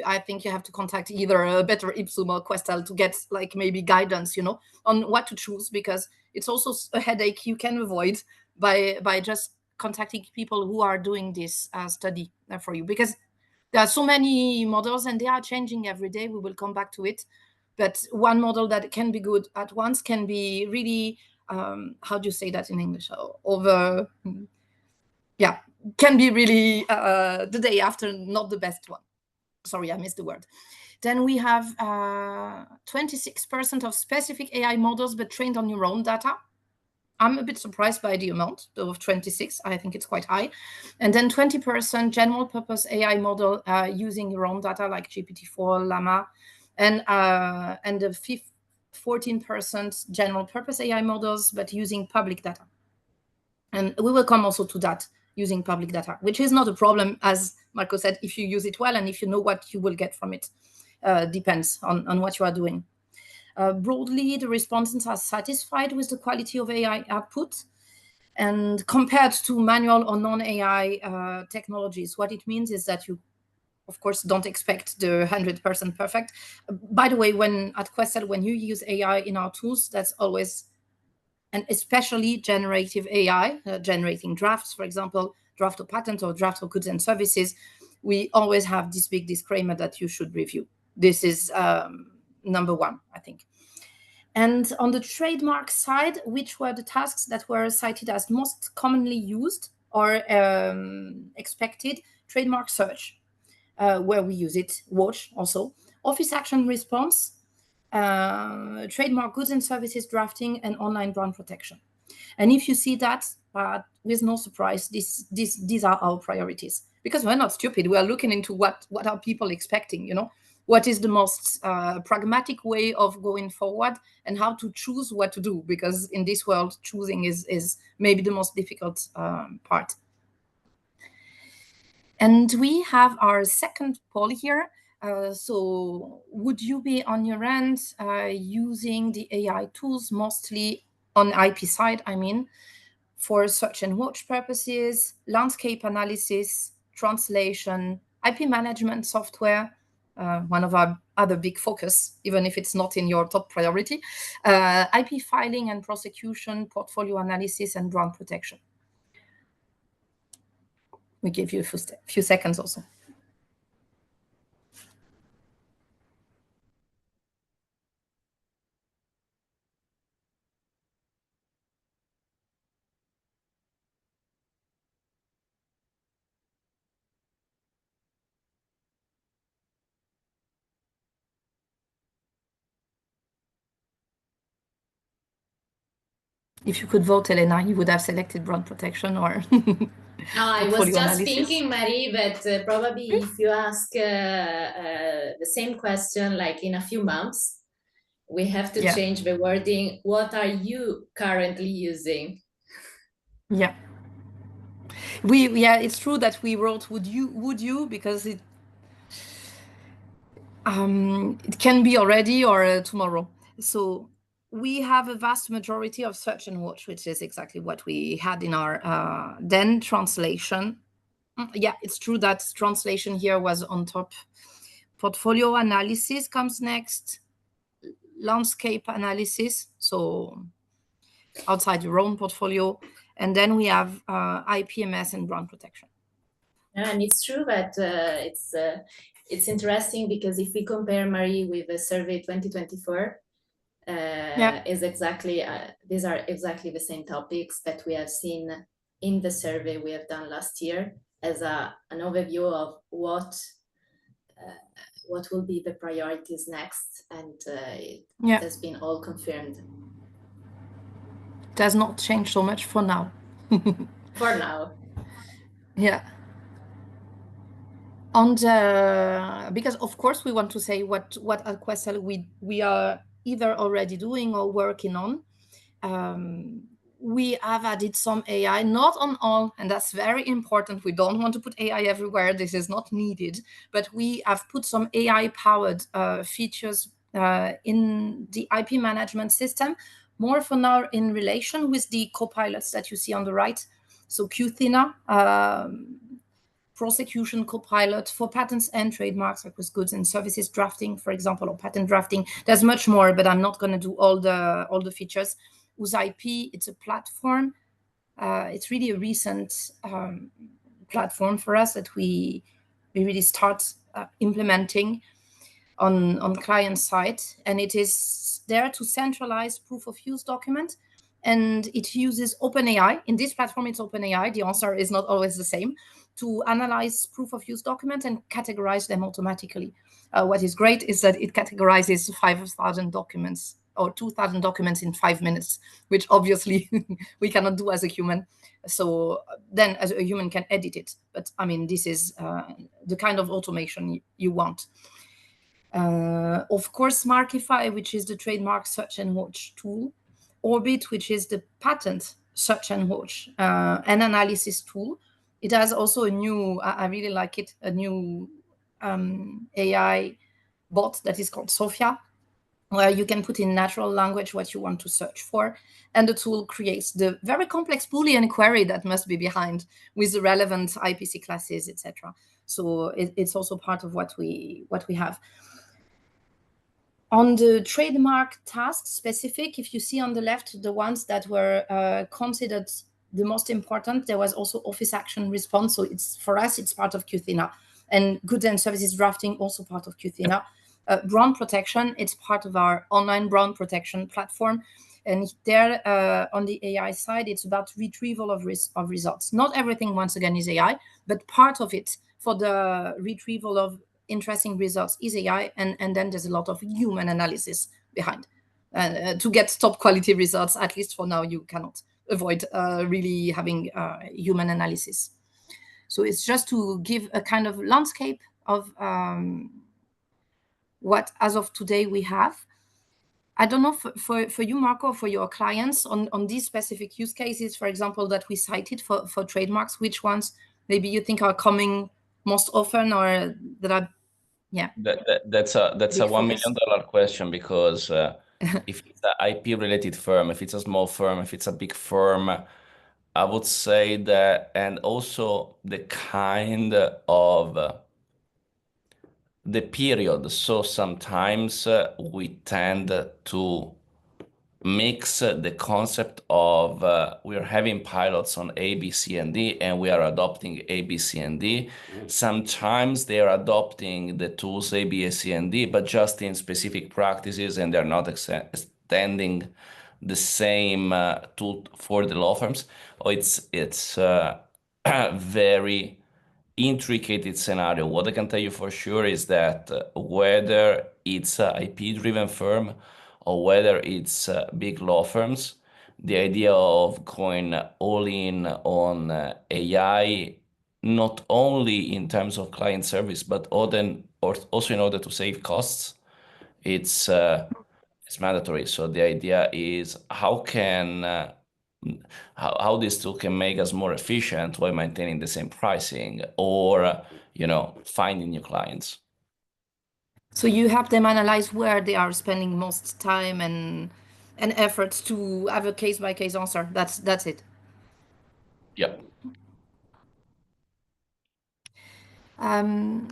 I think you have to contact either a better Ipsum or Questel to get like maybe guidance, on what to choose, because it's also a headache you can avoid by just contacting people who are doing this study for you, because there are so many models and they are changing every day. We will come back to it. But one model that can be good at once can be really, how do you say that in English? Can be really the day after not the best one. Sorry, I missed the word. Then we have 26% of specific AI models, but trained on your own data. I'm a bit surprised by the amount of 26. I think it's quite high. And then 20% general purpose AI model using your own data like GPT-4, Llama, and the 14% general purpose AI models, but using public data. And we will come also to that, using public data, which is not a problem, as Marco said, if you use it well and if you know what you will get from it. Depends on what you are doing. Broadly, the respondents are satisfied with the quality of AI output. And compared to manual or non-AI technologies, what it means is that you, of course, don't expect the 100% perfect. By the way, at Questel, when you use AI in our tools, that's always, and especially generative AI, generating drafts, for example, draft of patent or draft of goods and services, we always have this big disclaimer that you should review. This is number 1, I think. And on the trademark side, which were the tasks that were cited as most commonly used or expected? Trademark search, where we use it, watch also, office action response, trademark goods and services drafting, and online brand protection. And if you see that, but with no surprise, these are our priorities, because we're not stupid. We are looking into what are people expecting, what is the most pragmatic way of going forward, and how to choose what to do, because in this world, choosing is maybe the most difficult part. And we have our second poll here. So would you be on your end using the AI tools, mostly on IP side, I mean, for search and watch purposes, landscape analysis, translation, IP management software, one of our other big focus, even if it's not in your top priority, IP filing and prosecution, portfolio analysis, and brand protection? We give you a few seconds also. If you could vote, Elena, you would have selected brand protection or No, I was portfolio just analysis? thinking, Marie, that probably if you ask the same question like in a few months, we have to change the wording. What are you currently using? Yeah. It's true that we wrote would you because it can be already or tomorrow. So we have a vast majority of search and watch, which is exactly what we had in our then translation. Yeah, it's true that translation here was on top. Portfolio analysis comes next. Landscape analysis, so outside your own portfolio. And then we have IPMS and brand protection. And it's true that it's interesting because if we compare, Marie, with the survey 2024, is exactly these are exactly the same topics that we have seen in the survey we have done last year as an overview of what will be the priorities next, and it has been all confirmed. It has not changed so much for now. For now. Yeah. And because of course we want to say what at Questel we are either already doing or working on. We have added some AI, not on all, and that's very important. We don't want to put AI everywhere. This is not needed, but we have put some AI-powered features in the IP management system, more for now in relation with the copilots that you see on the right. So QThina, prosecution copilot for patents and trademarks, like with goods and services drafting, for example, or patent drafting. There's much more, but I'm not going to do all the features. With IP, it's a platform. It's really a recent platform for us that we really start implementing on client side, and it is there to centralize proof of use document, and it uses OpenAI. In this platform, it's OpenAI. The answer is not always the same, to analyze proof of use documents and categorize them automatically. What is great is that it categorizes 5,000 documents or 2,000 documents in 5 minutes, which obviously we cannot do as a human. So then as a human can edit it. But I mean, this is the kind of automation you want. Of course, Markify, which is the trademark search and watch tool. Orbit, which is the patent search and watch and analysis tool. It has also a new, I really like it, a new AI bot that is called Sophia, where you can put in natural language what you want to search for, and the tool creates the very complex Boolean query that must be behind with the relevant IPC classes, etc. So it's also part of what we have. On the trademark task specific, if you see on the left, the ones that were considered the most important, there was also office action response. So it's, for us, it's part of QThina. And goods and services drafting, also part of QThina. Brand protection, it's part of our online brand protection platform. And there, on the AI side, it's about retrieval of results. Not everything, once again, is AI, but part of it for the retrieval of interesting results is AI, and then there's a lot of human analysis behind. To get top quality results, at least for now, you cannot avoid really having human analysis. So it's just to give a kind of landscape of what, as of today, we have. I don't know for you, Marco, for your clients on these specific use cases, for example, that we cited for trademarks, which ones maybe you think are coming most often, or that are, yeah. That's a $1 million question, because if it's an IP related firm, if it's a small firm, if it's a big firm, I would say that, and also the kind of the period. So sometimes we tend to mix the concept of we are having pilots on A, B, C, and D, and we are adopting A, B, C, and D. Sometimes they are adopting the tools A, B, C, and D, but just in specific practices, and they're not extending the same tool for the law firms. Or it's very intricate scenario. What I can tell you for sure is that whether it's a IP-driven firm or whether it's big law firms, the idea of going all in on AI, not only in terms of client service, but also in order to save costs, it's mandatory. So the idea is how this tool can make us more efficient while maintaining the same pricing, or finding new clients. So you help them analyze where they are spending most time and efforts to have a case by case answer. That's it. Yep. I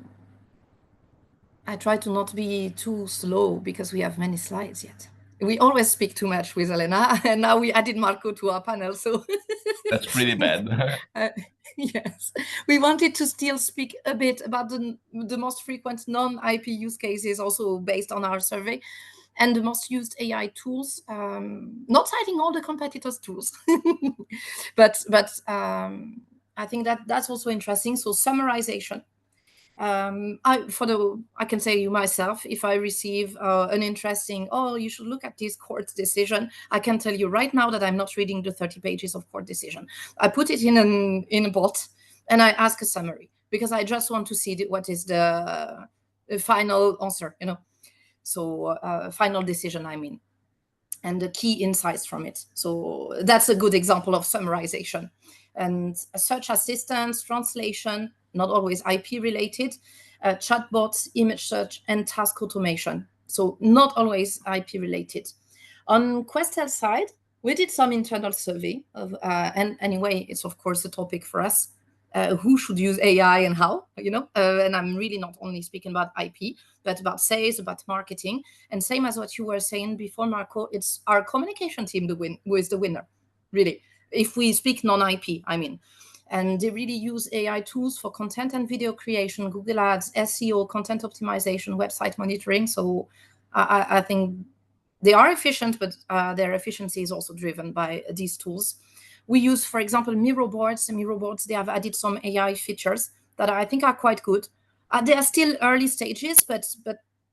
try to not be too slow because we have many slides yet. We always speak too much with Elena, and now we added Marco to our panel, so That's pretty bad. Yes, we wanted to still speak a bit about the most frequent non-IP use cases, also based on our survey, and the most used AI tools. Not citing all the competitors' tools, but I think that's also interesting. So summarization. I can say you myself, if I receive an interesting, oh, you should look at this court decision, I can tell you right now that I'm not reading the 30 pages of court decision. I put it in a bot and I ask a summary because I just want to see what is the final answer, so final decision, I mean, and the key insights from it. So that's a good example of summarization. And search assistance, translation, not always IP related, chatbots, image search, and task automation. So not always IP related. On Questel side, we did some internal survey of, and anyway, it's of course a topic for us. Who should use AI and how, and I'm really not only speaking about IP, but about sales, about marketing. And same as what you were saying before, Marco, it's our communication team who is the winner, really. If we speak non-IP, I mean. And they really use AI tools for content and video creation, Google Ads, SEO, content optimization, website monitoring. So I think they are efficient, but their efficiency is also driven by these tools. We use, for example, Miro boards. Miro boards, they have added some AI features that I think are quite good. They are still early stages, but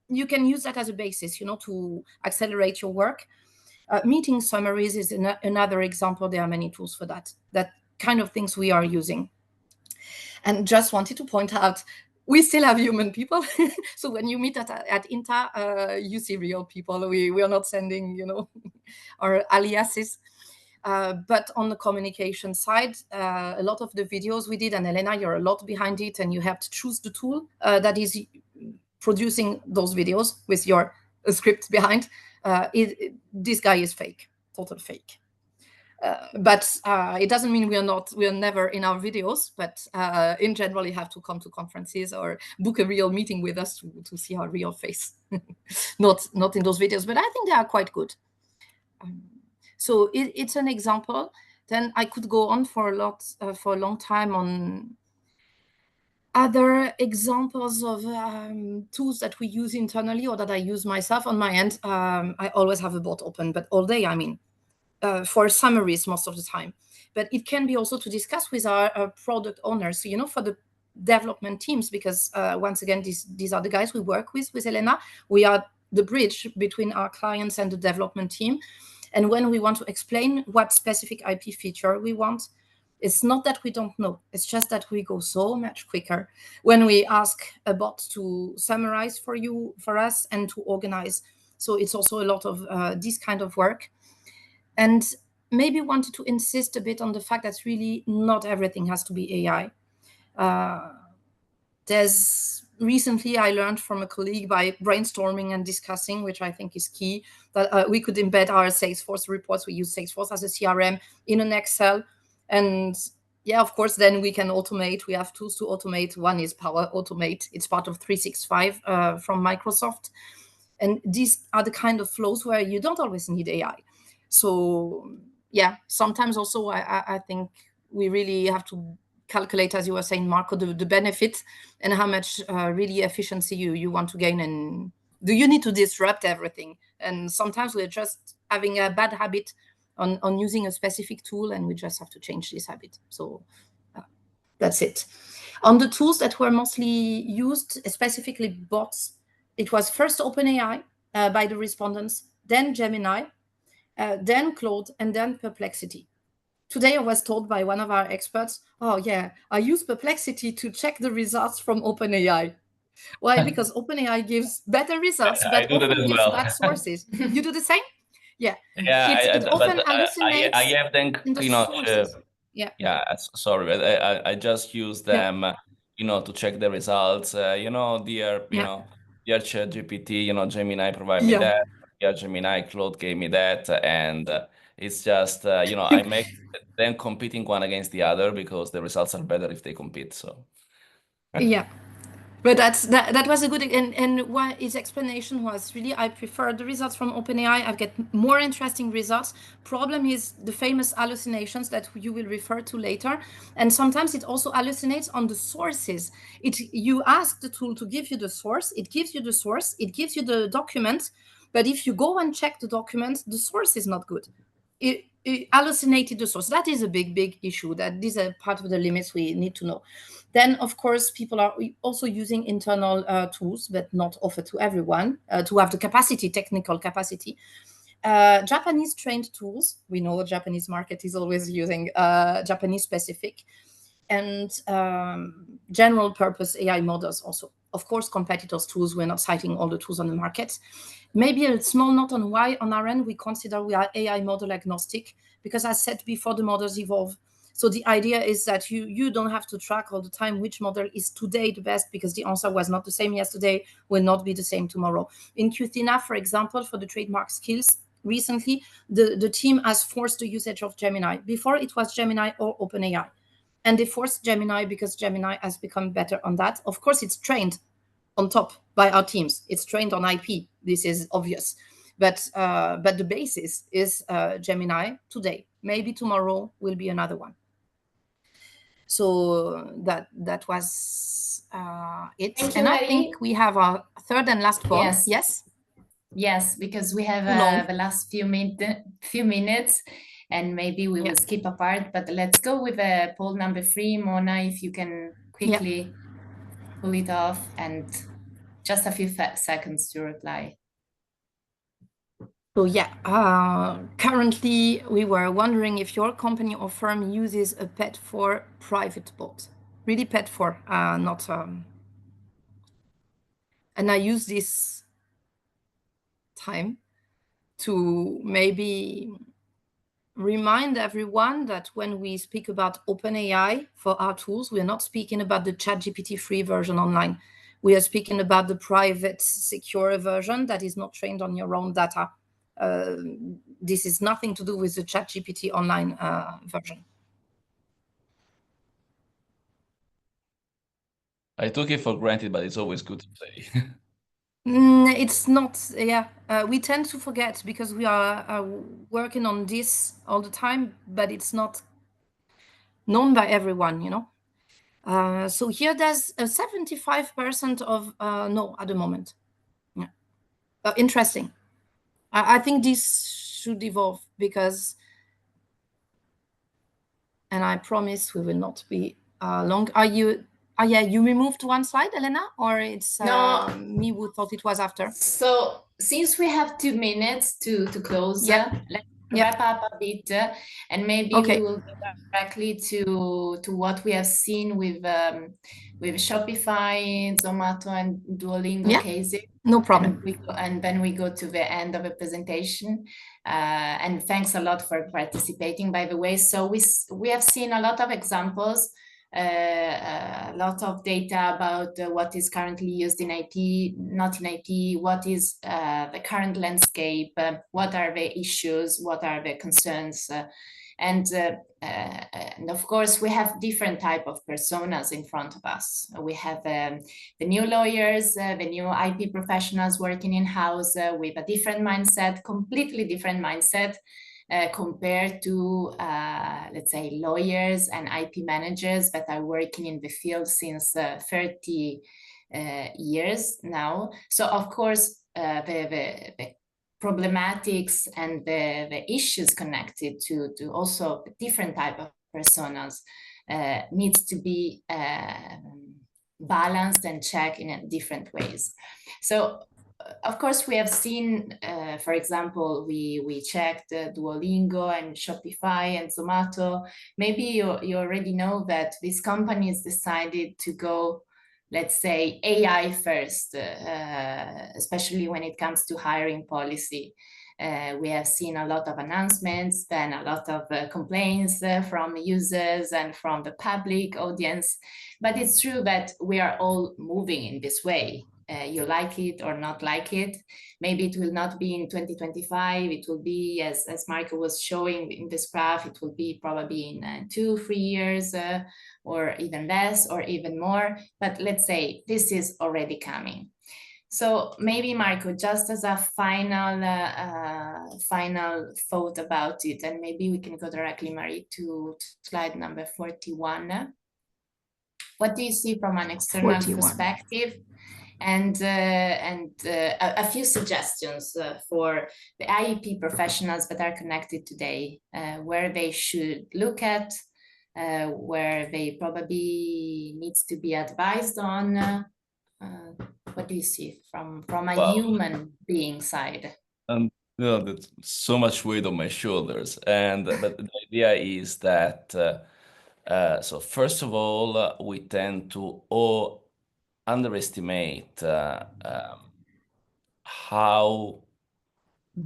you can use that as a basis, to accelerate your work. Meeting summaries is another example. There are many tools for that kind of things we are using. And just wanted to point out, we still have human people. So when you meet at INTA, you see real people. We are not sending, our aliases. But on the communication side, a lot of the videos we did, and Elena, you're a lot behind it, and you have to choose the tool that is producing those videos with your script behind. This guy is fake, total fake. But it doesn't mean we are never in our videos, but in general, you have to come to conferences or book a real meeting with us to see our real face. not in those videos, but I think they are quite good. So it's an example. Then I could go on for a long time on other examples of tools that we use internally or that I use myself on my end. I always have a bot open, but all day, I mean, for summaries most of the time. But it can be also to discuss with our product owners, for the development teams, because once again, these are the guys we work with Elena. We are the bridge between our clients and the development team. And when we want to explain what specific IP feature we want, it's not that we don't know. It's just that we go so much quicker when we ask a bot to summarize for us, and to organize. So it's also a lot of this kind of work. And maybe wanted to insist a bit on the fact that really not everything has to be AI. There's recently I learned from a colleague by brainstorming and discussing, which I think is key, that we could embed our Salesforce reports. We use Salesforce as a CRM in an Excel. And yeah, of course, then we can automate. We have tools to automate. One is Power Automate. It's part of 365 from Microsoft. And these are the kind of flows where you don't always need AI. So yeah, sometimes also I think we really have to calculate, as you were saying, Marco, the benefit and how much really efficiency you want to gain, and do you need to disrupt everything. And sometimes we're just having a bad habit on using a specific tool, and we just have to change this habit. So that's it. On the tools that were mostly used, specifically bots, it was first OpenAI by the respondents, then Gemini, then Claude, and then Perplexity. Today, I was told by one of our experts, oh yeah, I use Perplexity to check the results from OpenAI. Why? Because OpenAI gives better results, I but do that often as gives well. bad sources. You do the same? Yeah. Yeah, It often hallucinates I have them, in the sources. Yeah. yeah, sorry, but I just use Yeah. them, to check the results. Dear, Yeah. dear ChatGPT, Gemini provide me Yeah. that. Dear Gemini, Claude gave me that, and it's just, I make them competing one against the other because the results are better if they compete. So. Yeah. But that was a good, and what his explanation was really, I prefer the results from OpenAI. I get more interesting results. Problem is the famous hallucinations that you will refer to later, and sometimes it also hallucinates on the sources. You ask the tool to give you the source, it gives you the source, it gives you the document, but if you go and check the document, the source is not good. It hallucinated the source. That is a big issue. That these are part of the limits we need to know. Then, of course, people are also using internal tools, but not offered to everyone, to have the capacity, technical capacity. Japanese trained tools. We know the Japanese market is always using Japanese specific, and general purpose AI models also. Of course, competitors' tools. We're not citing all the tools on the market. Maybe a small note on why on our end we consider we are AI model agnostic, because as said before, the models evolve. So the idea is that you don't have to track all the time which model is today the best, because the answer was not the same yesterday, will not be the same tomorrow. In Qthina, for example, for the trademark skills, recently, the team has forced the usage of Gemini. Before, it was Gemini or OpenAI. And they forced Gemini because Gemini has become better on that. Of course, it's trained on top by our teams. It's trained on IP. This is obvious. But the basis is Gemini today. Maybe tomorrow will be another one. So that was it. Thank you, And I Marie. think we have our third and last poll. Yes. Yes. Yes, because we have the last few minutes, and maybe we will skip a part. But let's go with poll number 3, Mona. If you can quickly pull it off, and just a few seconds to reply. So currently we were wondering if your company or firm uses a pet for private bot. Really pet for, not. And I use this time to maybe remind everyone that when we speak about OpenAI for our tools, we're not speaking about the ChatGPT free version online. We are speaking about the private, secure version that is not trained on your own data. This is nothing to do with the ChatGPT online version. I took it for granted, but it's always good to say. It's not, we tend to forget because we are working on this all the time, but it's not known by everyone, So here there's a 75% of no at the moment. Yeah. Interesting. I think this should evolve because, and I promise we will not be long. Are you? You removed one slide, Elena, or it's me who thought it was after? So since we have 2 minutes to close, wrap up a bit, and maybe we will go directly to what we have seen with Shopify, Zomato, and Duolingo cases. No problem. And then we go to the end of the presentation. And thanks a lot for participating, by the way. So we have seen a lot of examples, a lot of data about what is currently used in IT, not in IT, what is the current landscape, what are the issues, what are the concerns, and of course we have different type of personas in front of us. We have the new lawyers, the new IP professionals working in-house with a different mindset, completely different mindset, compared to, let's say, lawyers and IP managers that are working in the field since 30 years now. So, of course, the problematics and the issues connected to also different type of personas needs to be balanced and checked in different ways. So, of course, we have seen, for example, we checked Duolingo and Shopify and Zomato. Maybe you already know that these companies decided to go, let's say, AI first, especially when it comes to hiring policy. We have seen a lot of announcements, then a lot of complaints from users and from the public audience. But it's true that we are all moving in this way. You like it or not like it. Maybe it will not be in 2025. It will be, as Marco was showing in this graph, it will be probably in 2-3 years, or even less, or even more. But let's say this is already coming. So maybe Marco, just as a final thought about it, and maybe we can go directly, Marie, to slide number 41. What do you see from an external 41. perspective? And a few suggestions for the IEP professionals that are connected today, where they should look at, where they probably needs to be advised on. What do you see from a human being side? There's so much weight on my shoulders, but the idea is that so first of all, we tend to underestimate how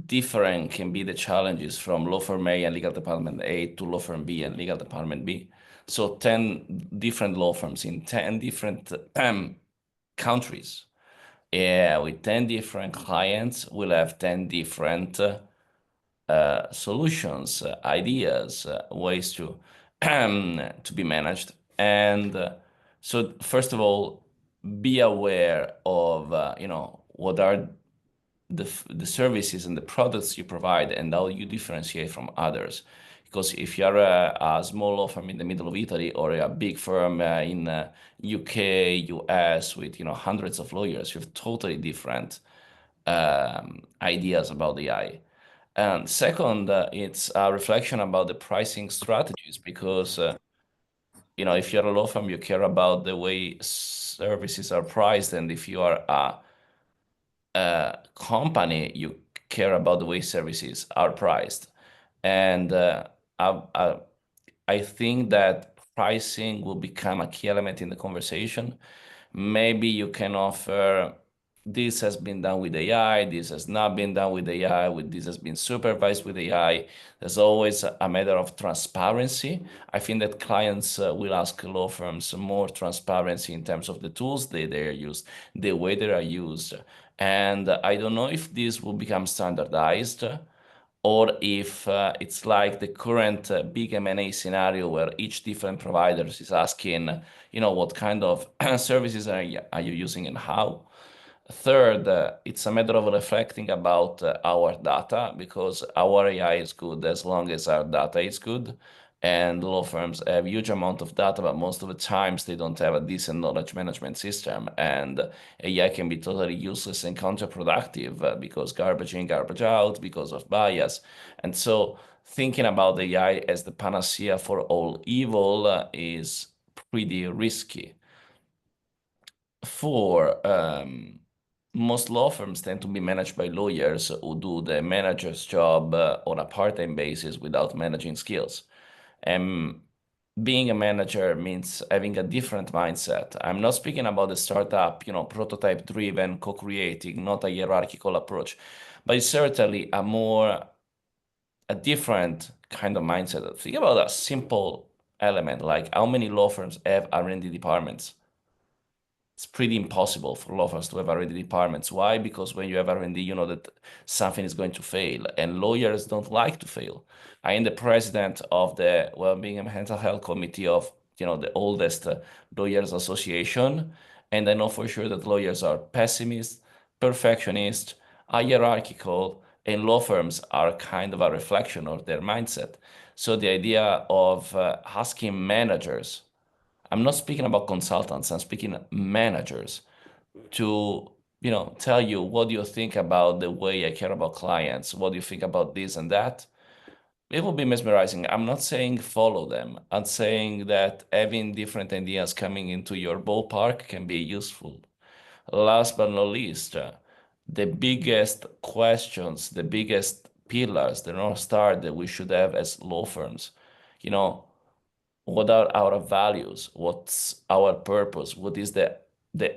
different can be the challenges from law firm A and legal department A to law firm B and legal department B. So 10 different law firms in 10 different countries. With 10 different clients, we'll have 10 different solutions, ideas, ways to be managed. And so first of all, be aware of what are the services and the products you provide and how you differentiate from others. Because if you're a small law firm in the middle of Italy or a big firm in UK, US with hundreds of lawyers, you have totally different ideas about AI. And second, it's a reflection about the pricing strategies because if you're a law firm, you care about the way services are priced, and if you are a company, you care about the way services are priced. And I think that pricing will become a key element in the conversation. Maybe you can offer, this has been done with AI, this has not been done with AI, this has been supervised with AI. There's always a matter of transparency. I think that clients will ask law firms more transparency in terms of the tools they are used, the way they are used. And I don't know if this will become standardized or if it's like the current big M&A scenario where each different provider is asking, what kind of services are you using and how. Third, it's a matter of reflecting about our data because our AI is good as long as our data is good. And law firms have a huge amount of data, but most of the times they don't have a decent knowledge management system. And AI can be totally useless and counterproductive because garbage in, garbage out, because of bias. And so thinking about AI as the panacea for all evil is pretty risky. Four, most law firms tend to be managed by lawyers who do the manager's job on a part-time basis without managing skills. And being a manager means having a different mindset. I'm not speaking about the startup, prototype-driven, co-creating, not a hierarchical approach, but it's certainly a different kind of mindset. Think about a simple element like how many law firms have R&D departments. It's pretty impossible for law firms to have R&D departments. Why? Because when you have R&D, you know that something is going to fail, and lawyers don't like to fail. I am the president of the Wellbeing and Mental Health Committee of, the oldest lawyers association, and I know for sure that lawyers are pessimists, perfectionists, hierarchical, and law firms are kind of a reflection of their mindset. So the idea of asking managers, I'm not speaking about consultants, I'm speaking managers, to tell you what do you think about the way I care about clients, what do you think about this and that. It will be mesmerizing. I'm not saying follow them. I'm saying that having different ideas coming into your ballpark can be useful. Last but not least, the biggest questions, the biggest pillars, the North Star that we should have as law firms, what are our values? What's our purpose? What is the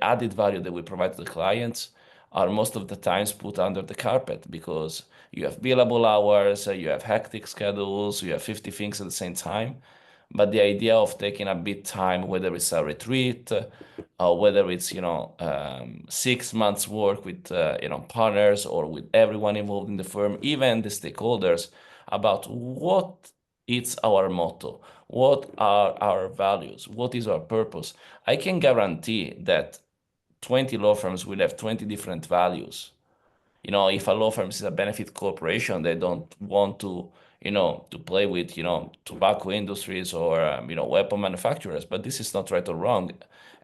added value that we provide to the clients are most of the times put under the carpet because you have billable hours, you have hectic schedules, you have 50 things at the same time. But the idea of taking a bit time, whether it's a retreat, or whether it's 6 months work with partners or with everyone involved in the firm, even the stakeholders, about what is our motto, what are our values, what is our purpose. I can guarantee that 20 law firms will have 20 different values. If a law firm is a benefit corporation, they don't want to play with, tobacco industries or, weapon manufacturers, but this is not right or wrong.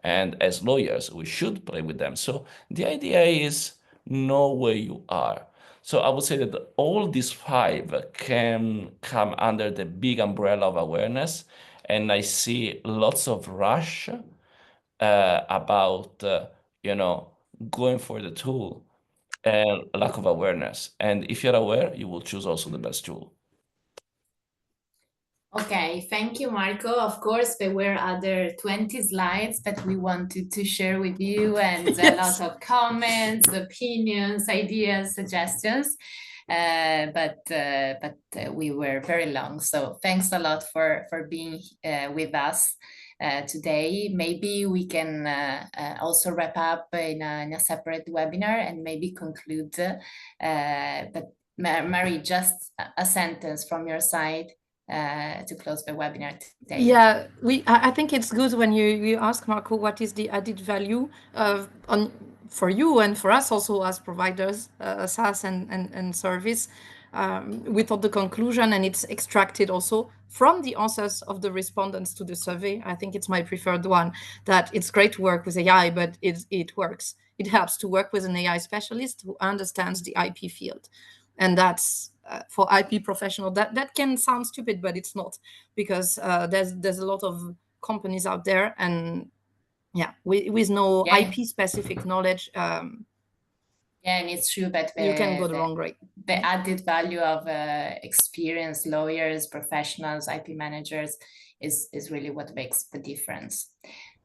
And as lawyers, we should play with them. So the idea is know where you are. So I would say that all these 5 can come under the big umbrella of awareness. And I see lots of rush about, going for the tool and lack of awareness. And if you're aware, you will choose also the best tool. Okay, thank you, Marco. Of course, there were other 20 slides that we wanted to share with you and a lot of comments, opinions, ideas, suggestions. But we were very long. So thanks a lot for being with us today. Maybe we can also wrap up in a separate webinar and maybe conclude. But Marie, just a sentence from your side to close the webinar today. Yeah, I think it's good when you ask Marco what is the added value for you and for us also as providers, SaaS and service, without the conclusion, and it's extracted also from the answers of the respondents to the survey. I think it's my preferred one, that it's great to work with AI, but it works. It helps to work with an AI specialist who understands the IP field. And that's for IP professional. That can sound stupid, but it's not, because there's a lot of companies out there, and with no IP specific knowledge, and it's true that you can go the wrong way. The added value of experienced lawyers, professionals, IP managers is really what makes the difference.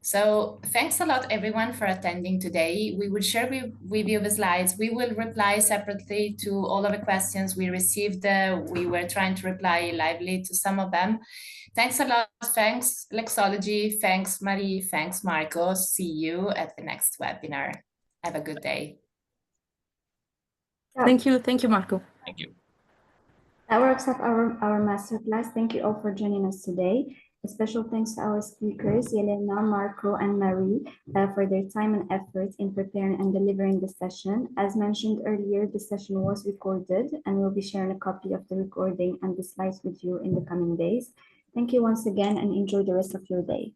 So thanks a lot, everyone, for attending today. We will share with you the slides. We will reply separately to all of the questions we received. We were trying to reply lively to some of them. Thanks a lot. Thanks, Lexology. Thanks, Marie. Thanks, Marco. See you at the next webinar. Have a good day. Thank you, Marco. Thank you. That wraps up our masterclass. Thank you all for joining us today. A special thanks to our speakers, Yelena, Marco, and Marie, for their time and effort in preparing and delivering the session. As mentioned earlier, the session was recorded, and we'll be sharing a copy of the recording and the slides with you in the coming days. Thank you once again, and enjoy the rest of your day.